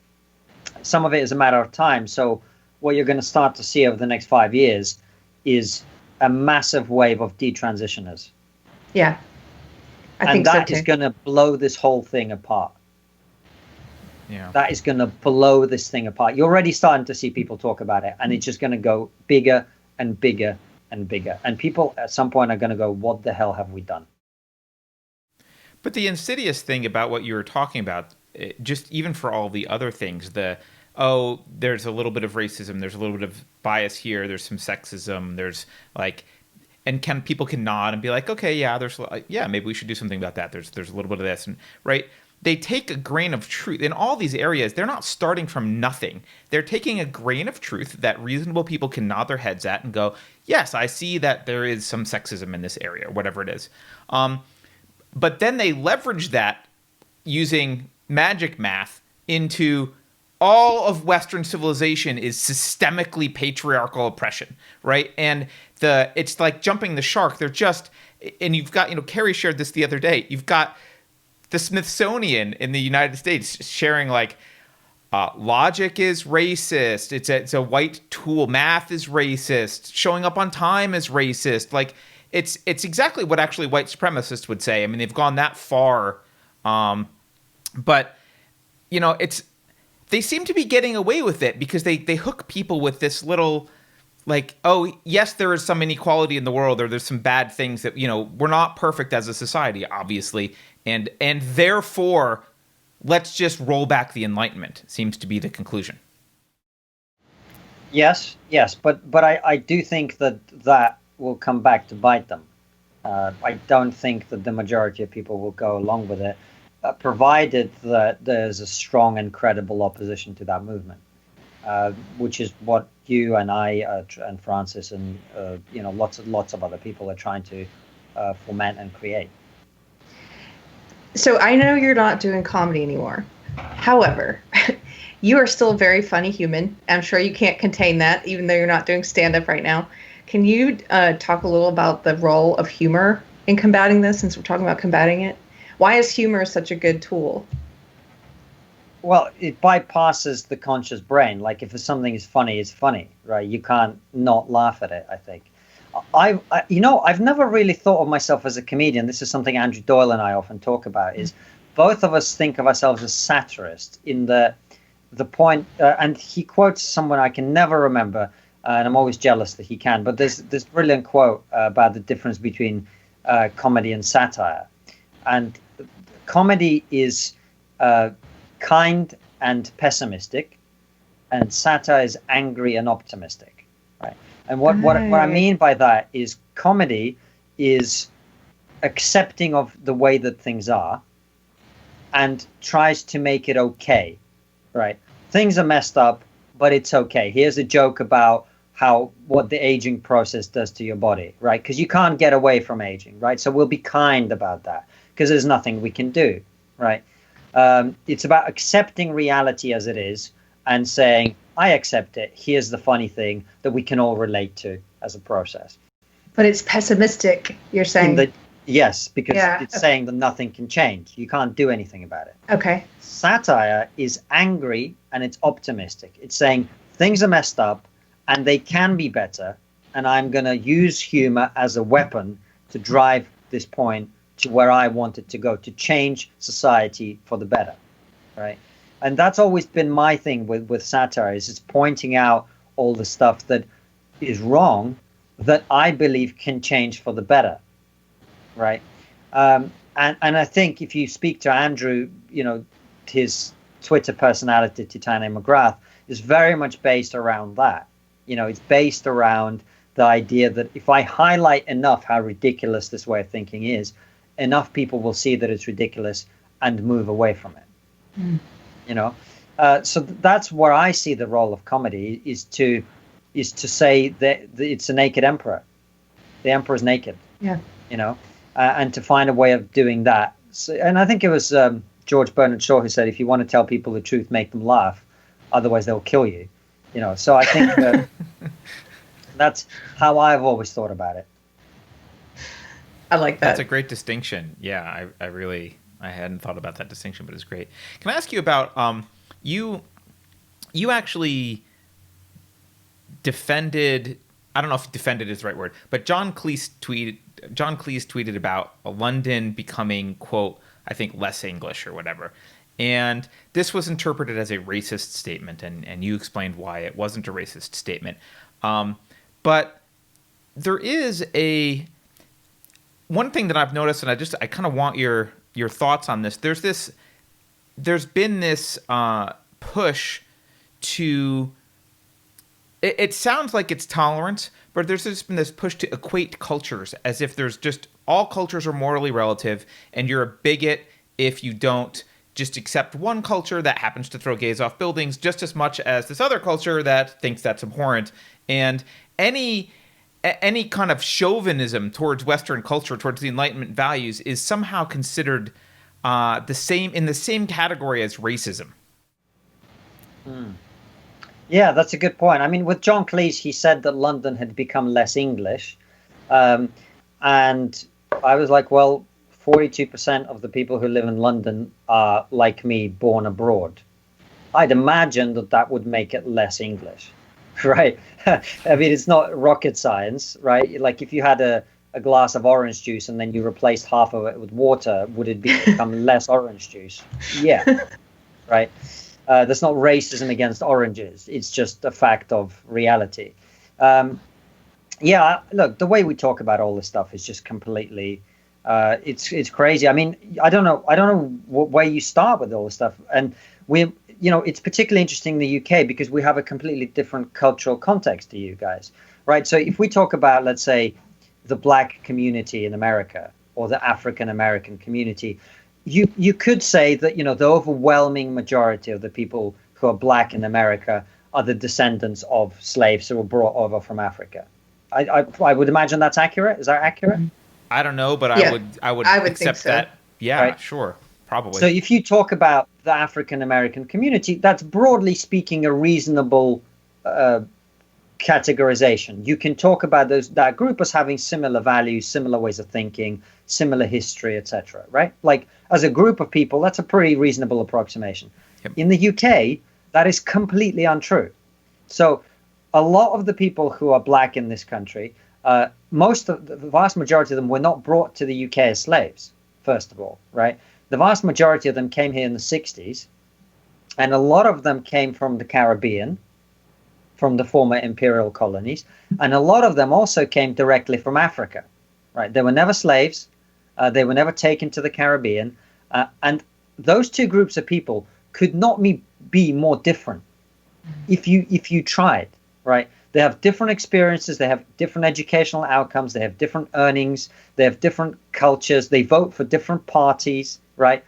some of it is a matter of time. So what you're going to start to see over the next 5 years is a massive wave of detransitioners. Yeah, I think that so is going to blow this whole thing apart. Yeah. That is going to blow this thing apart. You're already starting to see people talk about it, and it's just going to go bigger and bigger and bigger. And people at some point are going to go, what the hell have we done? But the insidious thing about what you were talking about, just even for all the other things, there's a little bit of racism, there's a little bit of bias here, there's some sexism, there's like, and people can nod and be like, okay, yeah, maybe we should do something about that. There's a little bit of this, and right. They take a grain of truth in all these areas. They're not starting from nothing. They're taking a grain of truth that reasonable people can nod their heads at and go, yes, I see that there is some sexism in this area, whatever it is. But then they leverage that using magic math into all of Western civilization is systemically patriarchal oppression, right? And it's like jumping the shark. They're just, and you've got, Keri shared this the other day. You've got the Smithsonian in the United States sharing like logic is racist. It's a white tool. Math is racist. Showing up on time is racist. Like it's exactly what actually white supremacists would say. I mean, they've gone that far, but they seem to be getting away with it because they hook people with this little like, oh, yes, there is some inequality in the world, or there's some bad things that, we're not perfect as a society, obviously. And therefore, let's just roll back the Enlightenment, seems to be the conclusion. Yes, but I do think that will come back to bite them. I don't think that the majority of people will go along with it, provided that there's a strong and credible opposition to that movement, which is what you and I and Francis and lots of other people are trying to foment and create. So I know you're not doing comedy anymore. However, you are still a very funny human. I'm sure you can't contain that, even though you're not doing stand-up right now. Can you talk a little about the role of humor in combating this, since we're talking about combating it? Why is humor such a good tool? Well, it bypasses the conscious brain. Like if something is funny, it's funny, right? You can't not laugh at it, I think. I've never really thought of myself as a comedian. This is something Andrew Doyle and I often talk about, is both of us think of ourselves as satirists in the point, and he quotes someone I can never remember, and I'm always jealous that he can, but there's this brilliant quote about the difference between comedy and satire. And comedy is kind and pessimistic, and satire is angry and optimistic, right? And what I mean by that is comedy is accepting of the way that things are and tries to make it okay, right? Things are messed up, but it's okay. Here's a joke about what the aging process does to your body, right? Because you can't get away from aging, right? So we'll be kind about that because there's nothing we can do, right? It's about accepting reality as it is and saying, I accept it. Here's the funny thing that we can all relate to as a process. But it's pessimistic, you're saying? Yes, because it's saying that nothing can change. You can't do anything about it. Okay. Satire is angry and it's optimistic. It's saying things are messed up and they can be better. And I'm going to use humor as a weapon to drive this point to where I want it to go, to change society for the better, right? And that's always been my thing with satire, is it's pointing out all the stuff that is wrong that I believe can change for the better, right? And I think if you speak to Andrew, his Twitter personality, Titania McGrath, is very much based around that. It's based around the idea that if I highlight enough how ridiculous this way of thinking is, enough people will see that it's ridiculous and move away from it. So that's where I see the role of comedy, is to say that it's a naked emperor. The emperor's naked. Yeah. And to find a way of doing that. So, and I think it was George Bernard Shaw who said, if you want to tell people the truth, make them laugh, otherwise they'll kill you. So I think that that's how I've always thought about it. I like that. That's a great distinction. Yeah, I hadn't thought about that distinction, but it's great. Can I ask you about you actually defended, I don't know if defended is the right word, but John Cleese tweeted about London becoming, quote, I think less English or whatever. And this was interpreted as a racist statement, and you explained why it wasn't a racist statement. But there is one thing that I've noticed, and I kind of want your thoughts on this. There's this there's been this push to. It sounds like it's tolerance, but there's just been this push to equate cultures as if there's just all cultures are morally relative, and you're a bigot if you don't just accept one culture that happens to throw gays off buildings just as much as this other culture that thinks that's abhorrent. And any kind of chauvinism towards Western culture, towards the Enlightenment values, is somehow considered in the same category as racism. Yeah, that's a good point. I mean, with John Cleese, he said that London had become less English. And I was like, well, 42% of the people who live in London are, like me, born abroad. I'd imagine that would make it less English, right? I mean, it's not rocket science, right? Like if you had a glass of orange juice and then you replaced half of it with water, would it become less orange juice? Yeah, right. That's not racism against oranges. It's just a fact of reality. Yeah, look, the way we talk about all this stuff is just completely, it's crazy. I mean, I don't know where you start with all this stuff. And it's particularly interesting in the UK because we have a completely different cultural context to you guys, right? So if we talk about, let's say, the black community in America or the African American community, you could say that, the overwhelming majority of the people who are black in America are the descendants of slaves who were brought over from Africa. I would imagine that's accurate. Is that accurate? I don't know, but Yeah, I would think accept so. that. Yeah, Right. sure, probably. So if you talk about the African American community, that's broadly speaking a reasonable categorization. You can talk about that group as having similar values, similar ways of thinking, similar history, etc. Right? Like as a group of people, that's a pretty reasonable approximation. Yep. In the UK, that is completely untrue. So a lot of the people who are black in this country, the vast majority of them were not brought to the UK as slaves, first of all, right? The vast majority of them came here in the 60s, and a lot of them came from the Caribbean, from the former imperial colonies, and a lot of them also came directly from Africa, right? They were never slaves, they were never taken to the Caribbean, and those two groups of people could not be more different if you tried, right? They have different experiences, they have different educational outcomes, they have different earnings, they have different cultures, they vote for different parties, right?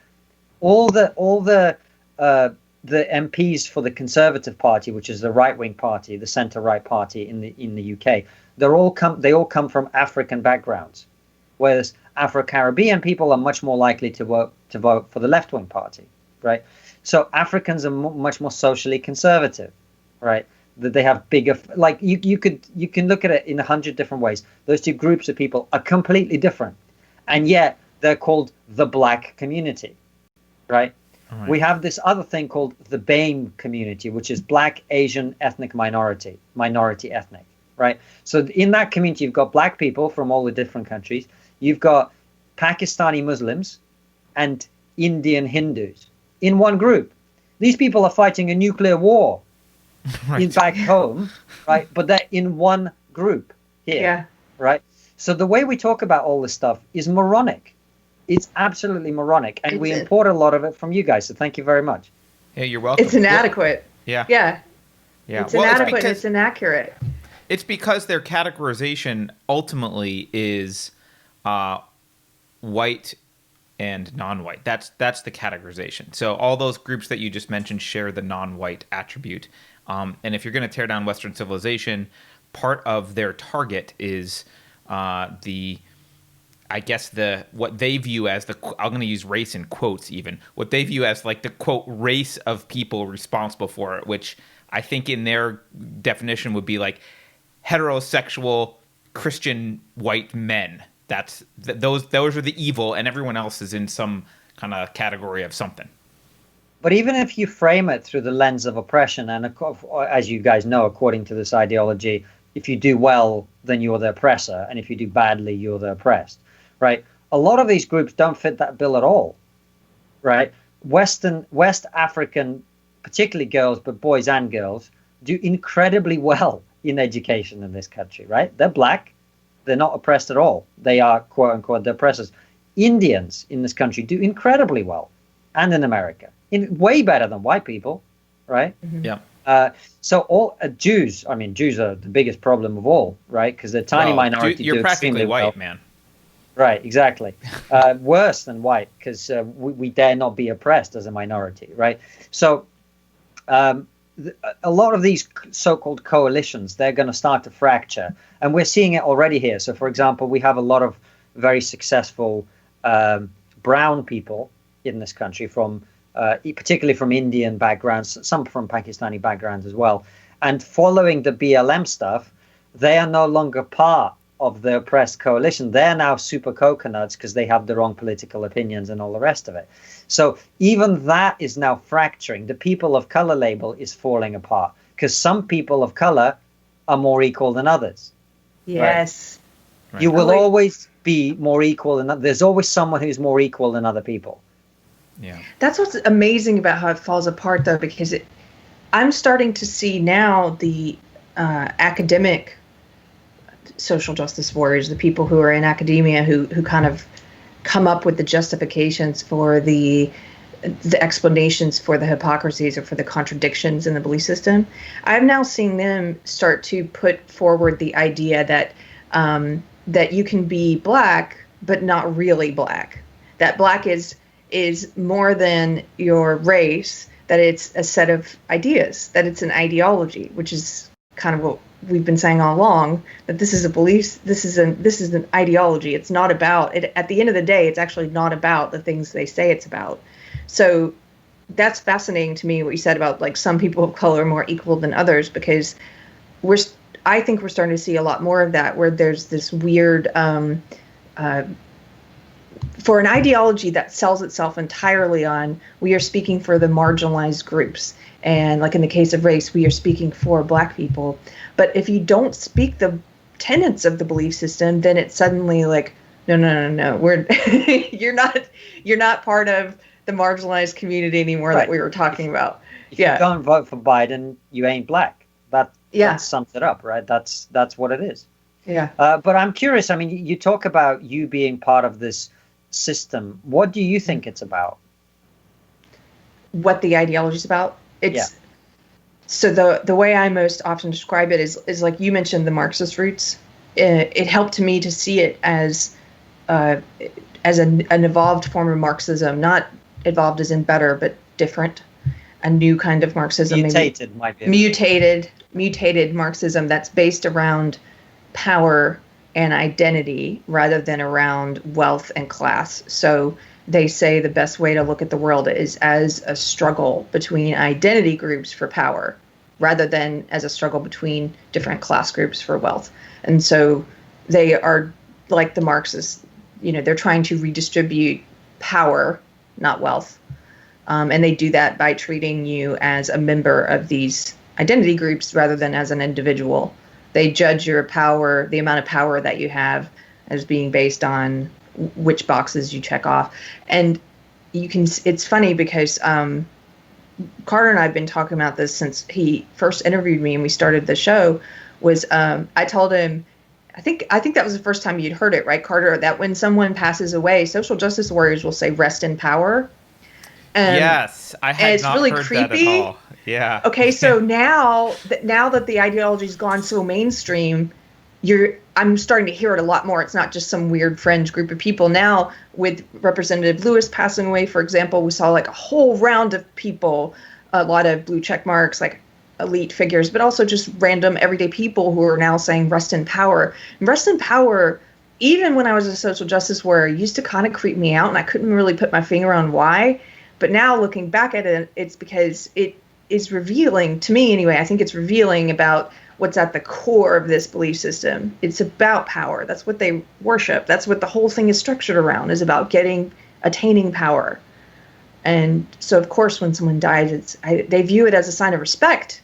All the MPs for the Conservative Party, which is the right-wing party, the centre-right party in the UK, they all come from African backgrounds, whereas Afro-Caribbean people are much more likely to vote for the left-wing party, right? So Africans are much more socially conservative, right? That they have bigger, like you can look at it in 100 different ways. Those two groups of people are completely different, and yet they're called the black community, right? Right. We have this other thing called the BAME community, which is Black Asian ethnic minority ethnic, right? So in that community, you've got black people from all the different countries. You've got Pakistani Muslims and Indian Hindus in one group. These people are fighting a nuclear war Right. back home, right? But they're in one group here, Yeah. right? So the way we talk about all this stuff is moronic. It's absolutely moronic, and we import a lot of it from you guys. So thank you very much. Yeah, you're welcome. It's inadequate. Yeah. Yeah. Yeah. It's Well, inadequate and it's inaccurate. It's because their categorization ultimately is white and non-white. That's the categorization. So all those groups that you just mentioned share the non-white attribute. And if you're going to tear down Western civilization, part of their target is what they view as I'm going to use race in quotes even, what they view as like the quote race of people responsible for it, which I think in their definition would be like heterosexual Christian white men. Those are the evil, and everyone else is in some kind of category of something. But even if you frame it through the lens of oppression, and as you guys know, according to this ideology, if you do well, then you're the oppressor, and if you do badly, you're the oppressed, right? A lot of these groups don't fit that bill at all, right? West African, particularly girls, but boys and girls, do incredibly well in education in this country, right? They're black. They're not oppressed at all. They are, quote unquote, the oppressors. Indians in this country do incredibly well, and in America, way better than white people, right? Mm-hmm. Yeah. So all Jews, I mean, Jews are the biggest problem of all, right? Because they're a tiny minority. You're do practically white, well. man. Right, exactly. Worse than white, because we dare not be oppressed as a minority, right? So a lot of these so-called coalitions, they're going to start to fracture. And we're seeing it already here. So, for example, we have a lot of very successful brown people in this country, from particularly from Indian backgrounds, some from Pakistani backgrounds as well. And following the BLM stuff, they are no longer part of the oppressed coalition. They're now super coconuts because they have the wrong political opinions and all the rest of it. So even that is now fracturing. The people of color label is falling apart because some people of color are more equal than others. Yes. Right? You will always be more equal than there's always someone who's more equal than other people. Yeah. That's what's amazing about how it falls apart, though, because I'm starting to see now the academic social justice warriors, the people who are in academia who kind of come up with the justifications for the explanations for the hypocrisies or for the contradictions in the belief system. I'm now seeing them start to put forward the idea that that you can be black but not really black. That black is more than your race. That it's a set of ideas. That it's an ideology, which is kind of what we've been saying all along, that this is a belief, this is an ideology. It's not about it. At the end of the day, it's actually not about the things they say it's about. So that's fascinating to me, what you said about like some people of color are more equal than others, because I think we're starting to see a lot more of that, where there's this weird for an ideology that sells itself entirely on, we are speaking for the marginalized groups. And like in the case of race, we are speaking for black people. But if you don't speak the tenets of the belief system, then it's suddenly like, no, we're you're not part of the marginalized community anymore that we were talking about. If you don't vote for Biden, you ain't black. That sums it up, right? That's what it is. Yeah. But I'm curious. I mean, you talk about you being part of this system. What do you think it's about? What the ideology is about? So the way I most often describe it is like you mentioned, the Marxist roots. It helped me to see it as an evolved form of Marxism, not evolved as in better, but different, a new kind of Marxism. Mutated Marxism that's based around power and identity rather than around wealth and class. So they say the best way to look at the world is as a struggle between identity groups for power rather than as a struggle between different class groups for wealth. And so they are like the Marxists, they're trying to redistribute power, not wealth. And they do that by treating you as a member of these identity groups rather than as an individual. They judge your power, the amount of power that you have, as being based on which boxes you check off. And it's funny because Carter and I have been talking about this since he first interviewed me and we started the show. I told him, I think that was the first time you'd heard it, right, Carter? That when someone passes away, social justice warriors will say "rest in power." Yes, I had not really heard creepy. That at all. Yeah. Okay, so now that the ideology's gone so mainstream, I'm starting to hear it a lot more. It's not just some weird fringe group of people. Now, with Representative Lewis passing away, for example, we saw like a whole round of people, a lot of blue check marks, like elite figures, but also just random everyday people who are now saying "rest in power." And rest in power, even when I was a social justice warrior, used to kind of creep me out, and I couldn't really put my finger on why. But now looking back at it, it's because it is revealing, to me anyway, I think it's revealing about what's at the core of this belief system. It's about power. That's what they worship. That's what the whole thing is structured around, is about attaining power. And so, of course, when someone dies, they view it as a sign of respect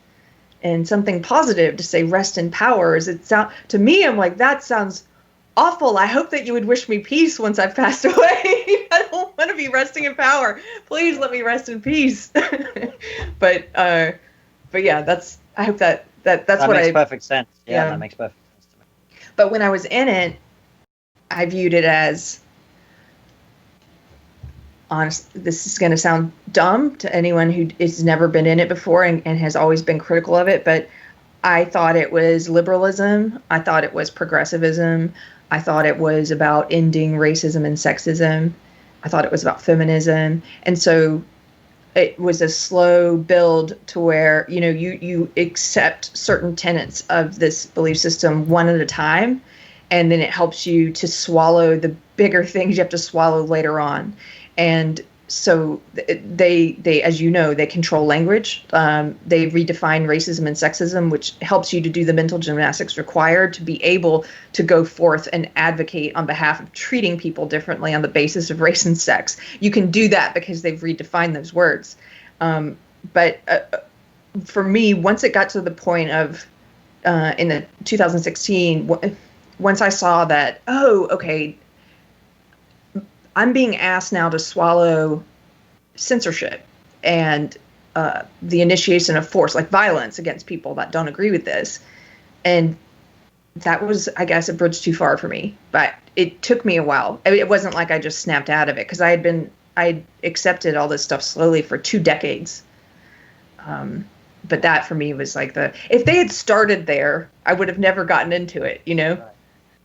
and something positive to say "rest in power." To me, I'm like, that sounds awful. I hope that you would wish me peace once I've passed away. I don't want to be resting in power. Please let me rest in peace. But yeah, I hope that's what makes perfect sense. Yeah, that makes perfect sense to me. But when I was in it, I viewed it as honest, this is going to sound dumb to anyone who has never been in it before and has always been critical of it, but I thought it was liberalism. I thought it was progressivism. I thought it was about ending racism and sexism. I thought it was about feminism. And so it was a slow build to where, you accept certain tenets of this belief system one at a time, and then it helps you to swallow the bigger things you have to swallow later on. And so they as you know, they control language. They redefine racism and sexism, which helps you to do the mental gymnastics required to be able to go forth and advocate on behalf of treating people differently on the basis of race and sex. You can do that because they've redefined those words. But for me, once it got to the point of in the 2016, once I saw that, okay, I'm being asked now to swallow censorship and the initiation of force, like violence against people that don't agree with this. And that was, I guess, a bridge too far for me. But it took me a while. I mean, it wasn't like I just snapped out of it, because I accepted all this stuff slowly for 2 decades. But that for me was like if they had started there, I would have never gotten into it, Right.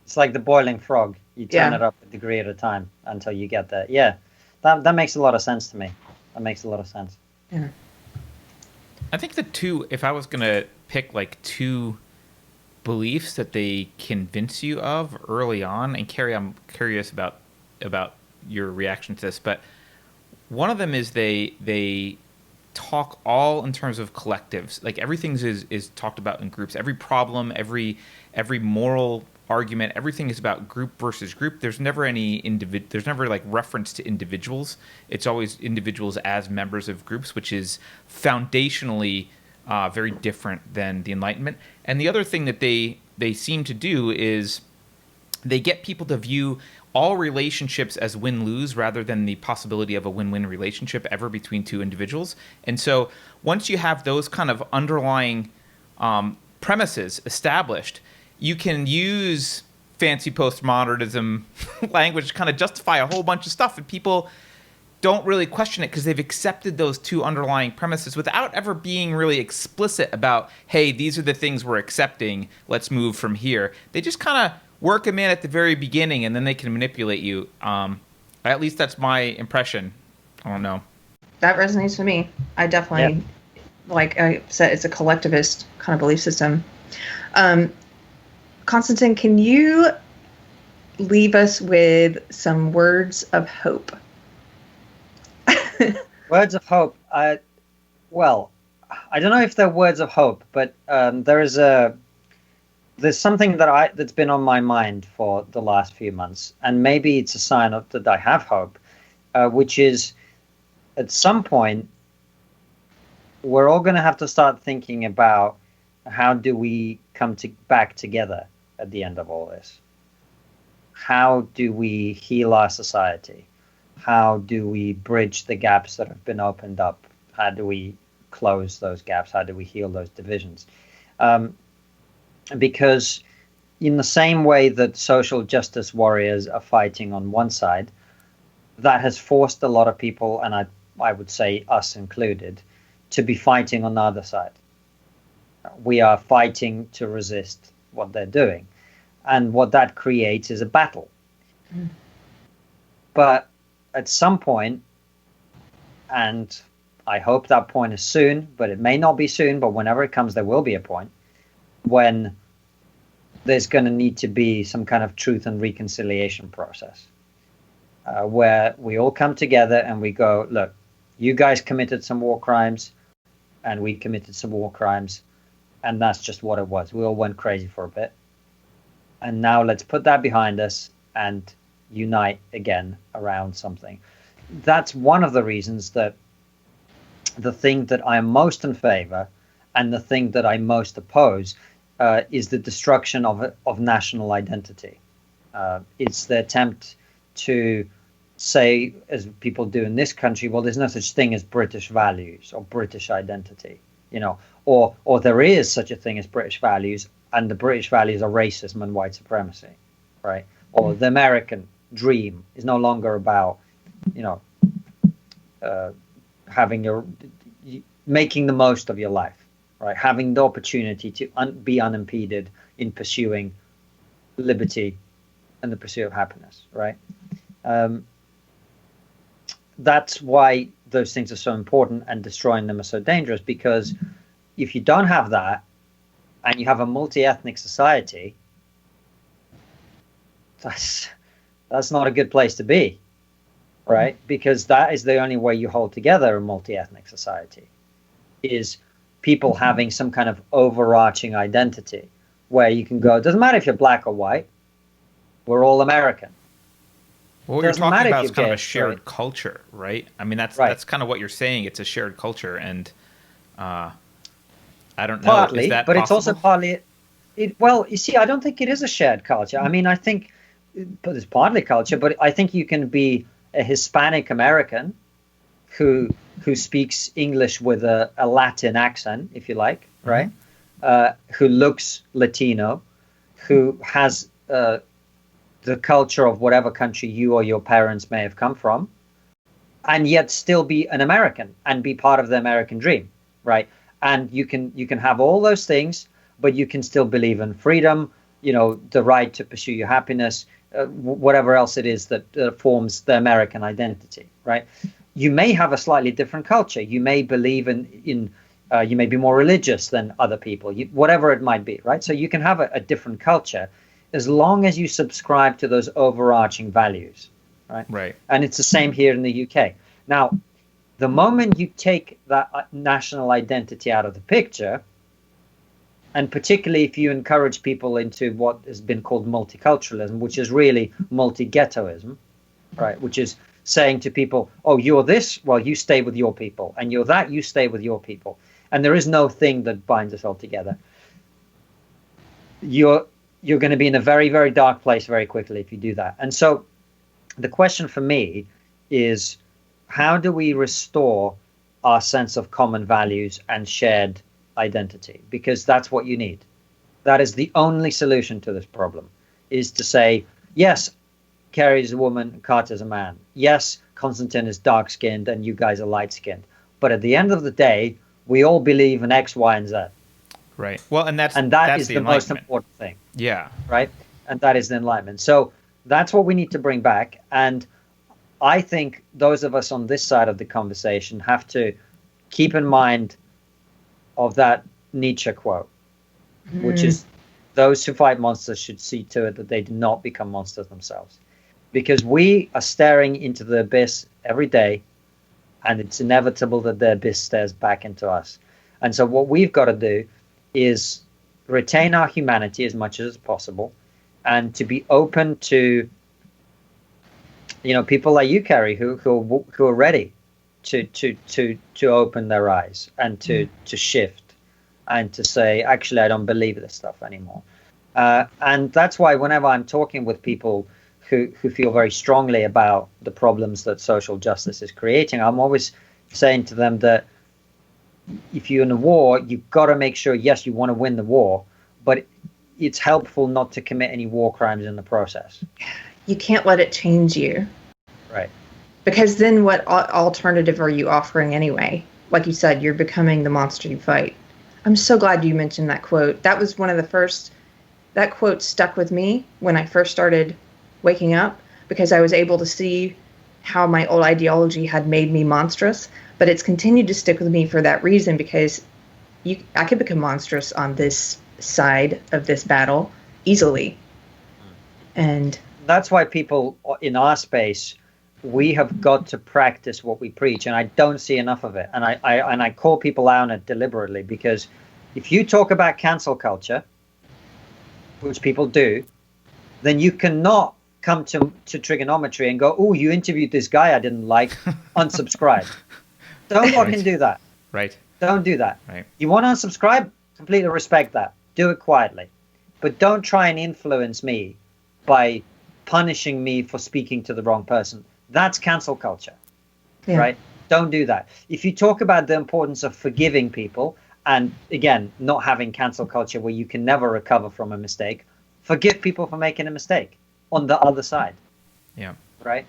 It's like the boiling frog. You turn it up a degree at a time until you get there. Yeah, that makes a lot of sense to me. That makes a lot of sense. Yeah. I think if I was going to pick like 2 beliefs that they convince you of early on, and Keri, I'm curious about your reaction to this, but one of them is they talk all in terms of collectives. Like everything is talked about in groups. Every problem, every moral argument, everything is about group versus group. There's never there's never like reference to individuals. It's always individuals as members of groups, which is foundationally very different than the Enlightenment. And the other thing that they seem to do is they get people to view all relationships as win-lose rather than the possibility of a win-win relationship ever between 2 individuals. And so once you have those kind of underlying premises established, you can use fancy postmodernism language to kind of justify a whole bunch of stuff, and people don't really question it because they've accepted those 2 underlying premises without ever being really explicit about, hey, these are the things we're accepting, let's move from here. They just kind of work them in at the very beginning, and then they can manipulate you. At least that's my impression. I don't know. That resonates with me. I definitely, like I said, it's a collectivist kind of belief system. Konstantin, can you leave us with some words of hope? Words of hope. Well, I don't know if they're words of hope, but there's something that's been on my mind for the last few months, and maybe it's a sign that I have hope, which is at some point we're all going to have to start thinking about how do we come back together at the end of all this. How do we heal our society? How do we bridge the gaps that have been opened up? How do we close those gaps? How do we heal those divisions? Because in the same way that social justice warriors are fighting on one side, that has forced a lot of people, and I would say us included, to be fighting on the other side. We are fighting to resist what they're doing. And what that creates is a battle. Mm. But at some point, and I hope that point is soon, but it may not be soon, but whenever it comes, there will be a point when there's going to need to be some kind of truth and reconciliation process where we all come together and we go, look, you guys committed some war crimes and we committed some war crimes, and that's just what it was. We all went crazy for a bit. And now let's put that behind us and unite again around something. That's one of the reasons that the thing that I'm most in favor and the thing that I most oppose is the destruction of national identity. It's the attempt to say, as people do in this country, well, there's no such thing as British values or British identity, or there is such a thing as British values, and the British values are racism and white supremacy, right? Or the American dream is no longer about, making the most of your life, right? Having the opportunity to be unimpeded in pursuing liberty and the pursuit of happiness, right? That's why those things are so important, and destroying them are so dangerous, because if you don't have that and you have a multi-ethnic society, that's not a good place to be, right? Because that is the only way you hold together a multi-ethnic society, is people having some kind of overarching identity where you can go, it doesn't matter if you're black or white, we're all American. Well, what you're talking about is kind of a shared culture, right? I mean, that's kind of what you're saying. It's a shared culture, and I don't know. Partly, is that but possible? it's also partly. Well, you see, I don't think it is a shared culture. I mean, I think, but it's partly culture. But I think you can be a Hispanic American who speaks English with a Latin accent, if you like, right? Who looks Latino, who has the culture of whatever country you or your parents may have come from, and yet still be an American and be part of the American dream, right? And you can have all those things, but you can still believe in freedom, the right to pursue your happiness, whatever else it is that forms the American identity, right? You may have a slightly different culture. You may believe in you may be more religious than other people, whatever it might be, right? So you can have a different culture, as long as you subscribe to those overarching values, right? Right. And it's the same here in the UK. Now, the moment you take that national identity out of the picture, and particularly if you encourage people into what has been called multiculturalism, which is really multi-ghettoism, right? Which is saying to people, oh, you're this, well, you stay with your people, and you're that, you stay with your people. And there is no thing that binds us all together. You're going to be in a very, very dark place very quickly if you do that. And so the question for me is, how do we restore our sense of common values and shared identity? Because that's what you need. That is the only solution to this problem, is to say, yes, Keri is a woman, Carter's a man. Yes, Konstantin is dark-skinned and you guys are light-skinned. But at the end of the day, we all believe in X, Y, and Z. Right. Well, and that is the most important thing. Yeah. Right. And that is the Enlightenment. So that's what we need to bring back. And I think those of us on this side of the conversation have to keep in mind of that Nietzsche quote, which is, those who fight monsters should see to it that they do not become monsters themselves. Because we are staring into the abyss every day, and it's inevitable that the abyss stares back into us. And so what we've got to do is retain our humanity as much as possible, and to be open to, people like you, Keri, who are ready to open their eyes and to shift and to say, actually, I don't believe this stuff anymore. And that's why whenever I'm talking with people who feel very strongly about the problems that social justice is creating, I'm always saying to them that if you're in a war, you've got to make sure, yes, you want to win the war, but it's helpful not to commit any war crimes in the process. You can't let it change you. Right. Because then what alternative are you offering anyway? Like you said, you're becoming the monster you fight. I'm so glad you mentioned that quote. That was one of the first, that quote stuck with me when I first started waking up, because I was able to see how my old ideology had made me monstrous. But it's continued to stick with me for that reason, because I could become monstrous on this side of this battle easily. And that's why people in our space, we have got to practice what we preach, and I don't see enough of it. And I call people out on it deliberately, because if you talk about cancel culture, which people do, then you cannot come to Trigonometry and go, oh, you interviewed this guy I didn't like, unsubscribe. Don't fucking do that. Right. Don't do that. Right. You want to unsubscribe? Completely respect that. Do it quietly. But don't try and influence me by punishing me for speaking to the wrong person. That's cancel culture. Yeah. Right? Don't do that. If you talk about the importance of forgiving people, and again, not having cancel culture where you can never recover from a mistake, forgive people for making a mistake on the other side. Yeah. Right?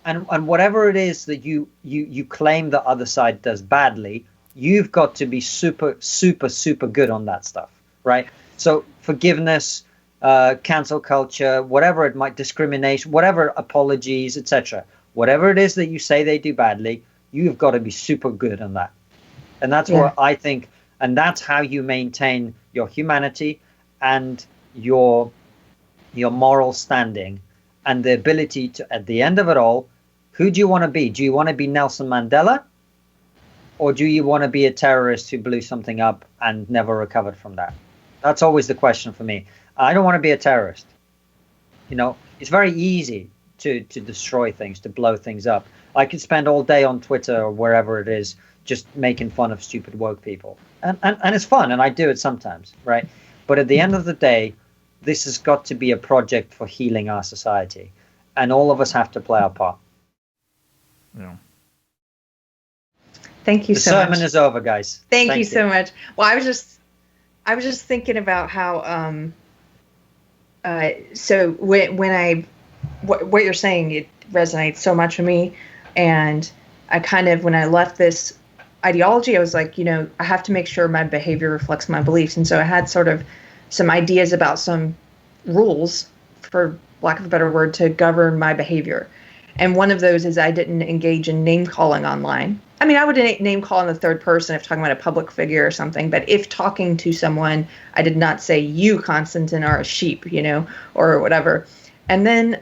and whatever it is that you claim the other side does badly, you've got to be super, super, super good on that stuff, right? So forgiveness, cancel culture, whatever it might, discrimination, whatever, apologies, etc. Whatever it is that you say they do badly, you've got to be super good on that. And that's what I think, and that's how you maintain your humanity and your moral standing and the ability to, at the end of it all, who do you want to be? Do you want to be Nelson Mandela? Or do you want to be a terrorist who blew something up and never recovered from that? That's always the question for me. I don't want to be a terrorist. You know, it's very easy to destroy things, to blow things up. I could spend all day on Twitter or wherever it is just making fun of stupid woke people. And it's fun, and I do it sometimes, right? But at the end of the day, this has got to be a project for healing our society. And all of us have to play our part. Yeah. Thank you so much. The sermon is over, guys. Thank you so much. Well, I was just thinking about how so when what you're saying, it resonates so much with me, and I kind of, when I left this ideology, I was like, you know, I have to make sure my behavior reflects my beliefs, and so I had sort of some ideas about some rules, for lack of a better word, to govern my behavior. And one of those is I didn't engage in name calling online. I mean, I would name call in the third person if talking about a public figure or something, but if talking to someone, I did not say, you, Konstantin, are a sheep, you know, or whatever. And then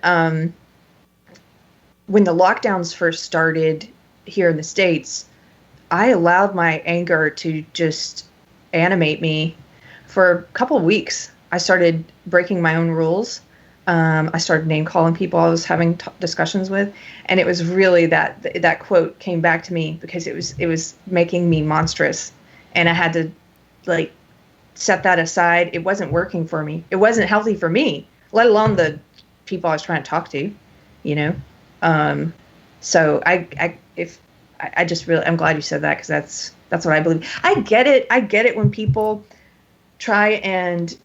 when the lockdowns first started here in the States, I allowed my anger to just animate me for a couple of weeks. I started breaking my own rules. I started name calling people I was having discussions with, and it was really that quote came back to me because it was making me monstrous, and I had to like set that aside. It wasn't working for me. It wasn't healthy for me, let alone the people I was trying to talk to, you know. So I just really, I'm glad you said that, because that's what I believe. I get it when people try and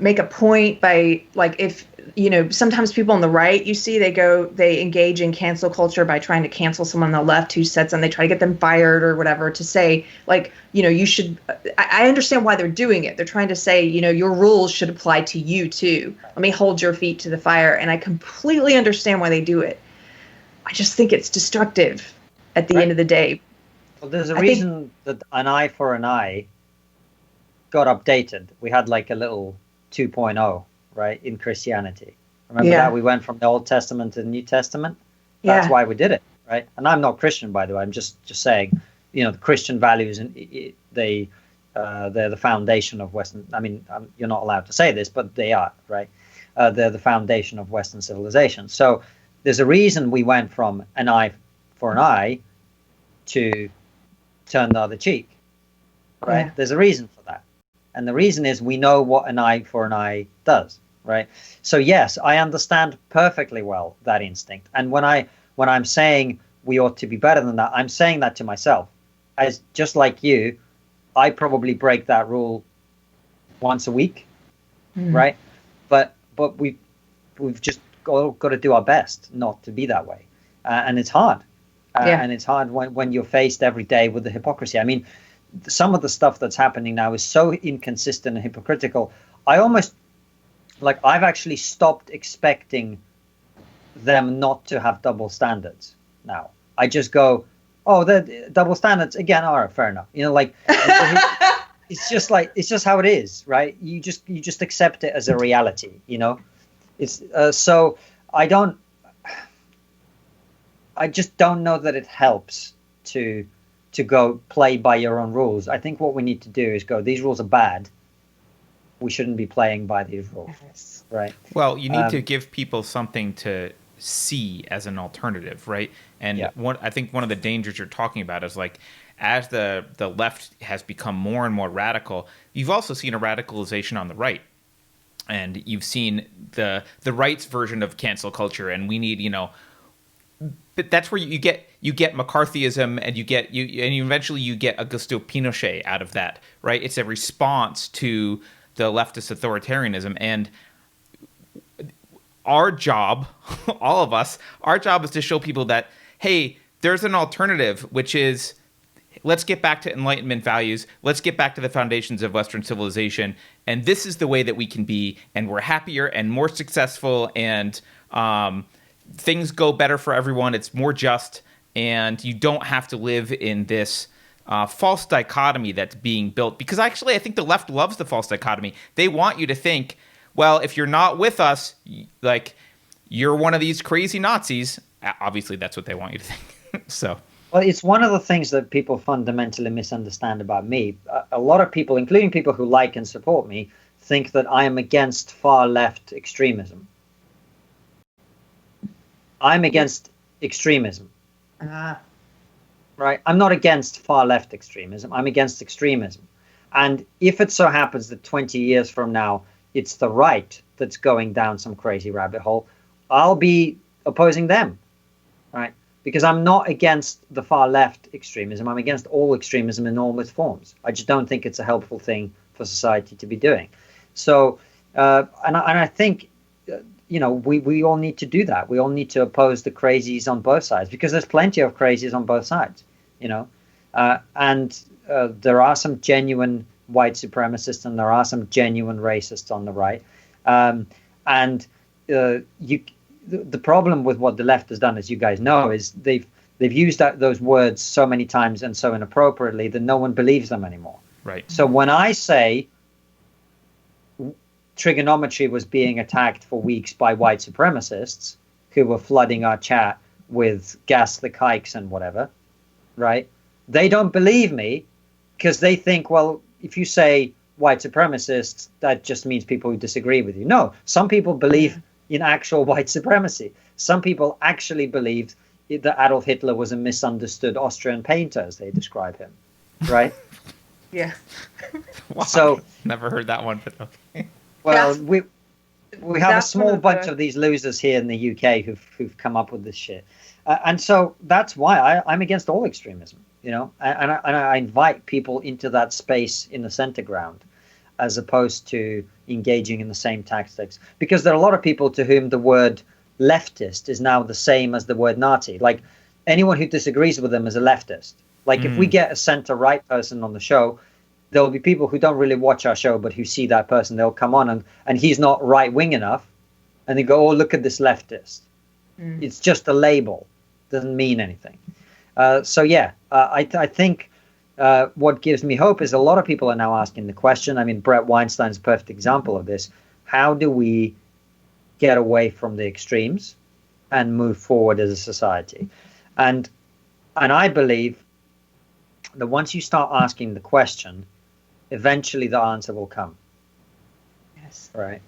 make a point by, like, if, you know, sometimes people on the right, you see, they engage in cancel culture by trying to cancel someone on the left who said something. They try to get them fired or whatever, to say, like, you know, you should, I understand why they're doing it. They're trying to say, you know, your rules should apply to you too. Let me hold your feet to the fire. And I completely understand why they do it. I just think it's destructive at the end of the day. Well, there's a reason that an eye for an eye got updated. We had like a little 2.0, right, in Christianity. Remember that? We went from the Old Testament to the New Testament. That's why we did it, right? And I'm not Christian, by the way. I'm just saying, you know, the Christian values, and they're the foundation of Western. I mean, you're not allowed to say this, but they are, right? They're the foundation of Western civilization. So there's a reason we went from an eye for an eye to turn the other cheek, right? There's a reason for that. And the reason is we know what an eye for an eye does, right? So yes, I understand perfectly well that instinct. And when I'm saying we ought to be better than that, I'm saying that to myself. As just like you, I probably break that rule once a week, right? But we've just got to do our best not to be that way, and it's hard. And it's hard when you're faced every day with the hypocrisy. I mean, some of the stuff that's happening now is so inconsistent and hypocritical. I almost, like, I've actually stopped expecting them not to have double standards now. I just go, oh, the double standards again. All right, fair enough. You know, like, it's just how it is, right? You just accept it as a reality, you know. It's so I just don't know that it helps to go play by your own rules. I think what we need to do is go, these rules are bad. We shouldn't be playing by these rules, right? Well, you need to give people something to see as an alternative, right? And I think one of the dangers you're talking about is, like, as the left has become more and more radical, you've also seen a radicalization on the right. And you've seen the right's version of cancel culture, and we need, you know, but that's where you get McCarthyism, and eventually you get Augusto Pinochet out of that, right? It's a response to the leftist authoritarianism, and our job, all of us, our job is to show people that, hey, there's an alternative, which is, let's get back to Enlightenment values. Let's get back to the foundations of Western civilization. And this is the way that we can be, and we're happier and more successful, and things go better for everyone. It's more just, and you don't have to live in this false dichotomy that's being built. Because actually, I think the left loves the false dichotomy. They want you to think, well, if you're not with us, like, you're one of these crazy Nazis. Obviously, that's what they want you to think. So, well, it's one of the things that people fundamentally misunderstand about me. A lot of people, including people who like and support me, think that I am against far left extremism. I'm against extremism. Right? I'm not against far left extremism. I'm against extremism. And if it so happens that 20 years from now, it's the right that's going down some crazy rabbit hole, I'll be opposing them. Right? Because I'm not against the far left extremism. I'm against all extremism in all its forms. I just don't think it's a helpful thing for society to be doing. So, and I think, you know, we all need to do that. We all need to oppose the crazies on both sides, because there's plenty of crazies on both sides, you know. And there are some genuine white supremacists, and there are some genuine racists on the right. The problem with what the left has done, as you guys know, is they've used those words so many times and so inappropriately that no one believes them anymore. Right. So when I say trigonometry was being attacked for weeks by white supremacists who were flooding our chat with gas the kikes and whatever, right? They don't believe me because they think, well, if you say white supremacists, that just means people who disagree with you. No, some people believe in actual white supremacy. Some people actually believed that Adolf Hitler was a misunderstood Austrian painter, as they describe him, right? Yeah. Wow. So never heard that one, but okay. Well, we have a small bunch of these losers here in the UK who've come up with this shit, and so that's why I'm against all extremism, you know, and I invite people into that space in the center ground, as opposed to engaging in the same tactics, because there are a lot of people to whom the word leftist is now the same as the word Nazi. Like, anyone who disagrees with them is a leftist. Like, if we get a center right person on the show, there'll be people who don't really watch our show, but who see that person, they'll come on and he's not right wing enough, and they go, oh, look at this leftist. It's just a label, doesn't mean anything. So yeah, I think what gives me hope is a lot of people are now asking the question. I mean, Brett Weinstein's a perfect example of this. How do we get away from the extremes and move forward as a society? And I believe that once you start asking the question, eventually the answer will come. Yes. Right.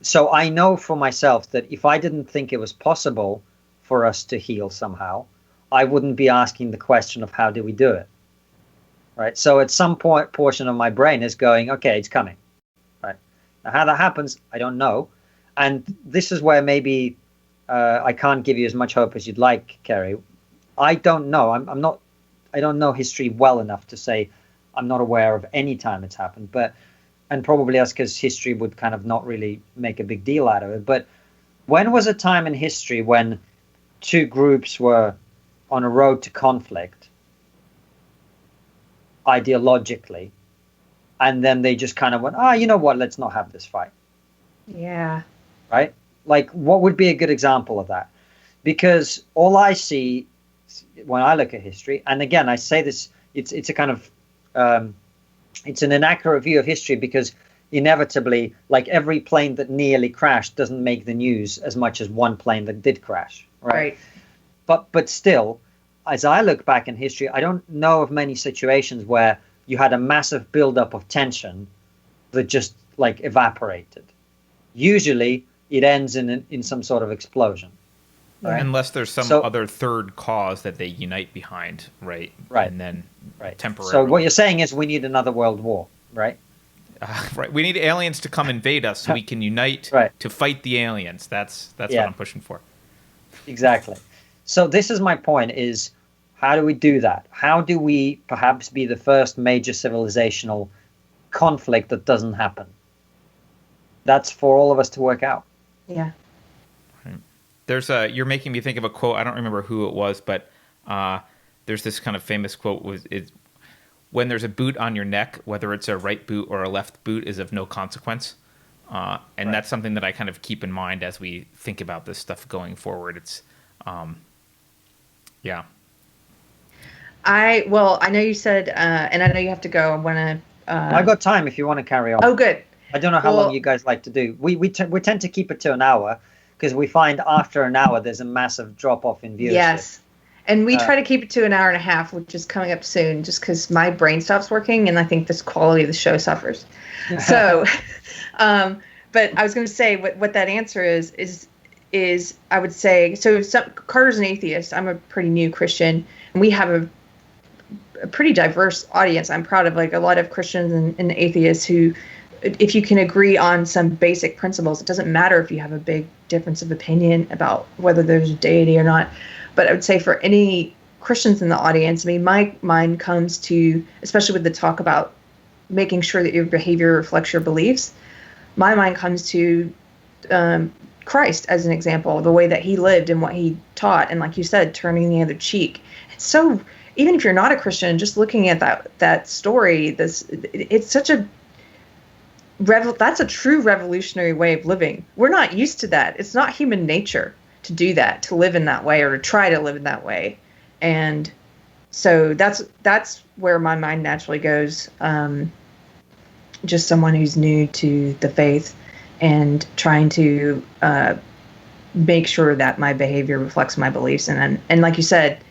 So I know for myself that if I didn't think it was possible for us to heal somehow, I wouldn't be asking the question of how do we do it. Right. So at some point, portion of my brain is going, okay, it's coming. Right. Now, how that happens, I don't know. And this is where maybe I can't give you as much hope as you'd like, Keri. I don't know. I don't know history well enough to say I'm not aware of any time it's happened, and probably that's because history would kind of not really make a big deal out of it. But when was a time in history when two groups were on a road to conflict ideologically, and then they just kind of went, you know what, let's not have this fight? Yeah. Right? Like, what would be a good example of that? Because all I see when I look at history, and again, I say this, it's a kind of it's an inaccurate view of history, because inevitably, like, every plane that nearly crashed doesn't make the news as much as one plane that did crash, right? But still, as I look back in history, I don't know of many situations where you had a massive buildup of tension that just, like, evaporated. Usually, it ends in some sort of explosion. Right? Unless there's some other third cause that they unite behind, right? Right. And then temporarily. So what you're saying is we need another world war, right? Right. We need aliens to come invade us so we can unite to fight the aliens. That's what I'm pushing for. Exactly. So this is my point, is how do we do that? How do we perhaps be the first major civilizational conflict that doesn't happen? That's for all of us to work out. Yeah. You're making me think of a quote. I don't remember who it was, but there's this kind of famous quote: when there's a boot on your neck, whether it's a right boot or a left boot is of no consequence. And that's something that I kind of keep in mind as we think about this stuff going forward. It's, yeah. I know you said, and I know you have to go. I want to. I've got time if you want to carry on. Oh, good. I don't know how long you guys like to do. We tend to keep it to an hour because we find after an hour there's a massive drop off in viewership. Yes, and we try to keep it to an hour and a half, which is coming up soon, just because my brain stops working and I think this quality of the show suffers. So, but I was going to say what that answer is I would say Carter's an atheist. I'm a pretty new Christian, and we have a pretty diverse audience. I'm proud of like a lot of Christians and atheists who, if you can agree on some basic principles, it doesn't matter if you have a big difference of opinion about whether there's a deity or not. But I would say for any Christians in the audience, I mean, my mind comes to, especially with the talk about making sure that your behavior reflects your beliefs, my mind comes to Christ as an example, the way that he lived and what he taught. And like you said, turning the other cheek. So even if you're not a Christian, just looking at that story, it's such that's a true revolutionary way of living. We're not used to that. It's not human nature to do that, to live in that way or to try to live in that way. And so that's where my mind naturally goes. Just someone who's new to the faith and trying to make sure that my behavior reflects my beliefs. And like you said,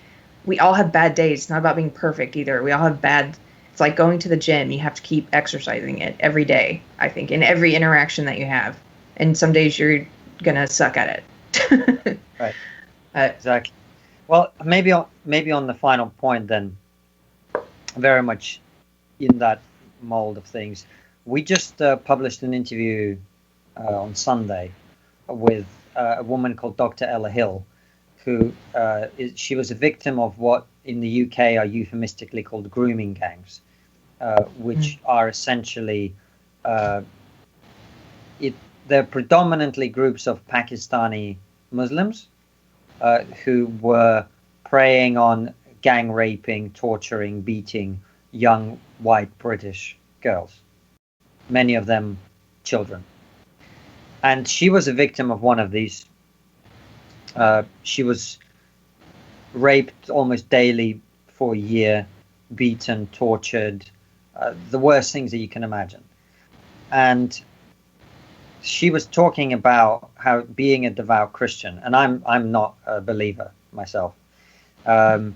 we all have bad days. It's not about being perfect either. We all have it's like going to the gym. You have to keep exercising it every day, I think, in every interaction that you have. And some days you're going to suck at it. Right. Exactly. Well, maybe on the final point then, very much in that mold of things, we just published an interview on Sunday with a woman called Dr. Ella Hill, who she was a victim of what in the UK are euphemistically called grooming gangs, which are essentially they're predominantly groups of Pakistani Muslims who were preying on gang raping, torturing, beating young white British girls, many of them children. And she was a victim of one of these. She was raped almost daily for a year, beaten, tortured, the worst things that you can imagine. And she was talking about how being a devout Christian, and I'm not a believer myself, that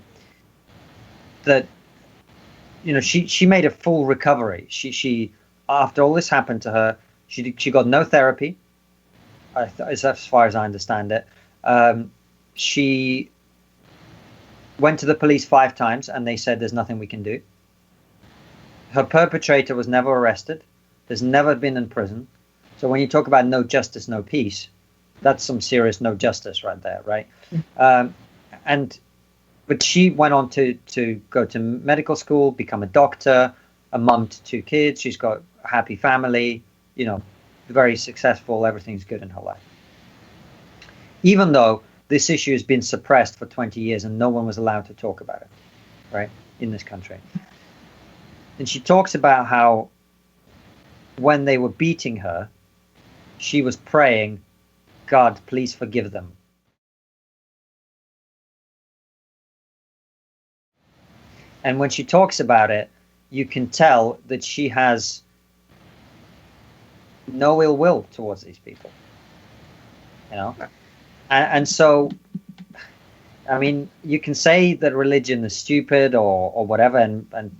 she made a full recovery. She after all this happened to her, she got no therapy, as far as I understand it. She went to the police 5 times and they said there's nothing we can do. Her perpetrator was never arrested. There's never been in prison. So when you talk about no justice, no peace, that's some serious no justice right there, right? But she went on to go to medical school, become a doctor, a mum to 2 kids. She's got a happy family, very successful. Everything's good in her life. Even though this issue has been suppressed for 20 years and no one was allowed to talk about it, right, in this country. And she talks about how when they were beating her, she was praying, God, please forgive them. And when she talks about it, you can tell that she has no ill will towards these people, And so, I mean, you can say that religion is stupid or whatever, and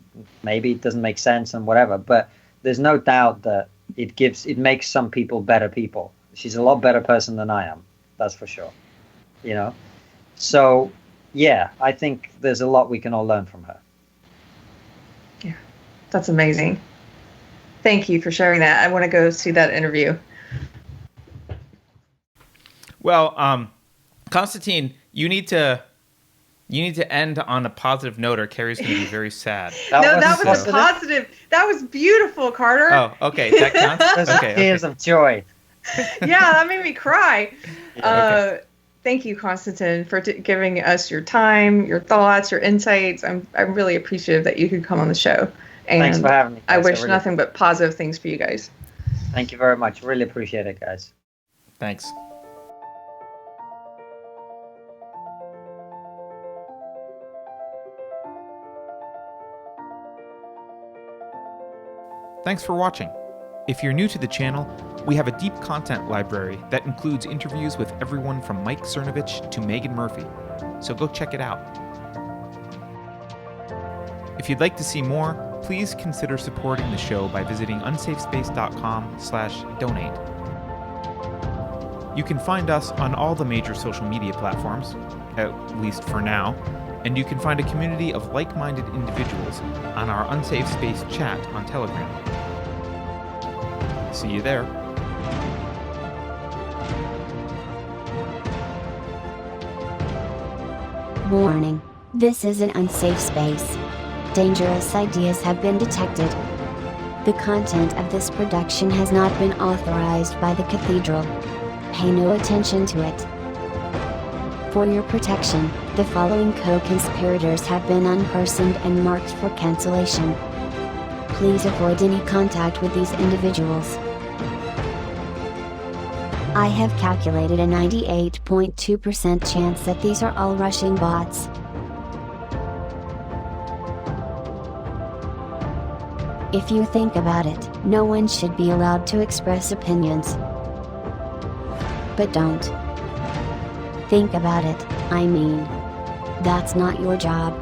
maybe it doesn't make sense and whatever, but there's no doubt that it makes some people better people. She's a lot better person than I am, that's for sure. So, yeah, I think there's a lot we can all learn from her. Yeah, that's amazing. Thank you for sharing that. I want to go see that interview. Well, Konstantin, you need to end on a positive note, or Keri's going to be very sad. That was positive. That was beautiful, Carter. Oh, okay, that counts. Okay, tears of joy. Yeah, that made me cry. Okay. Thank you, Konstantin, for giving us your time, your thoughts, your insights. I'm really appreciative that you could come on the show. And thanks for having me, guys. I wish nothing but positive things for you guys. Thank you very much. Really appreciate it, guys. Thanks. Thanks for watching. If you're new to the channel, we have a deep content library that includes interviews with everyone from Mike Cernovich to Megan Murphy, so go check it out. If you'd like to see more, please consider supporting the show by visiting unsafespace.com/donate. You can find us on all the major social media platforms, at least for now, and you can find a community of like-minded individuals on our Unsafe Space chat on Telegram. See you there. Warning. This is an unsafe space. Dangerous ideas have been detected. The content of this production has not been authorized by the Cathedral. Pay no attention to it. For your protection, the following co-conspirators have been unpersoned and marked for cancellation. Please avoid any contact with these individuals. I have calculated a 98.2% chance that these are all Russian bots. If you think about it, no one should be allowed to express opinions. But don't. Think about it, I mean. That's not your job.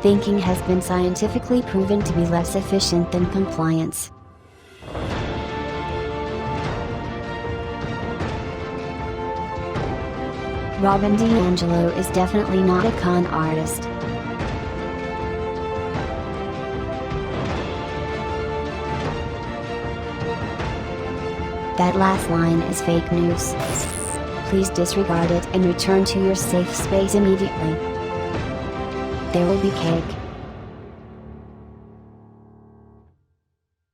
Thinking has been scientifically proven to be less efficient than compliance. Robin DiAngelo is definitely not a con artist. That last line is fake news. Please disregard it and return to your safe space immediately. There will be cake.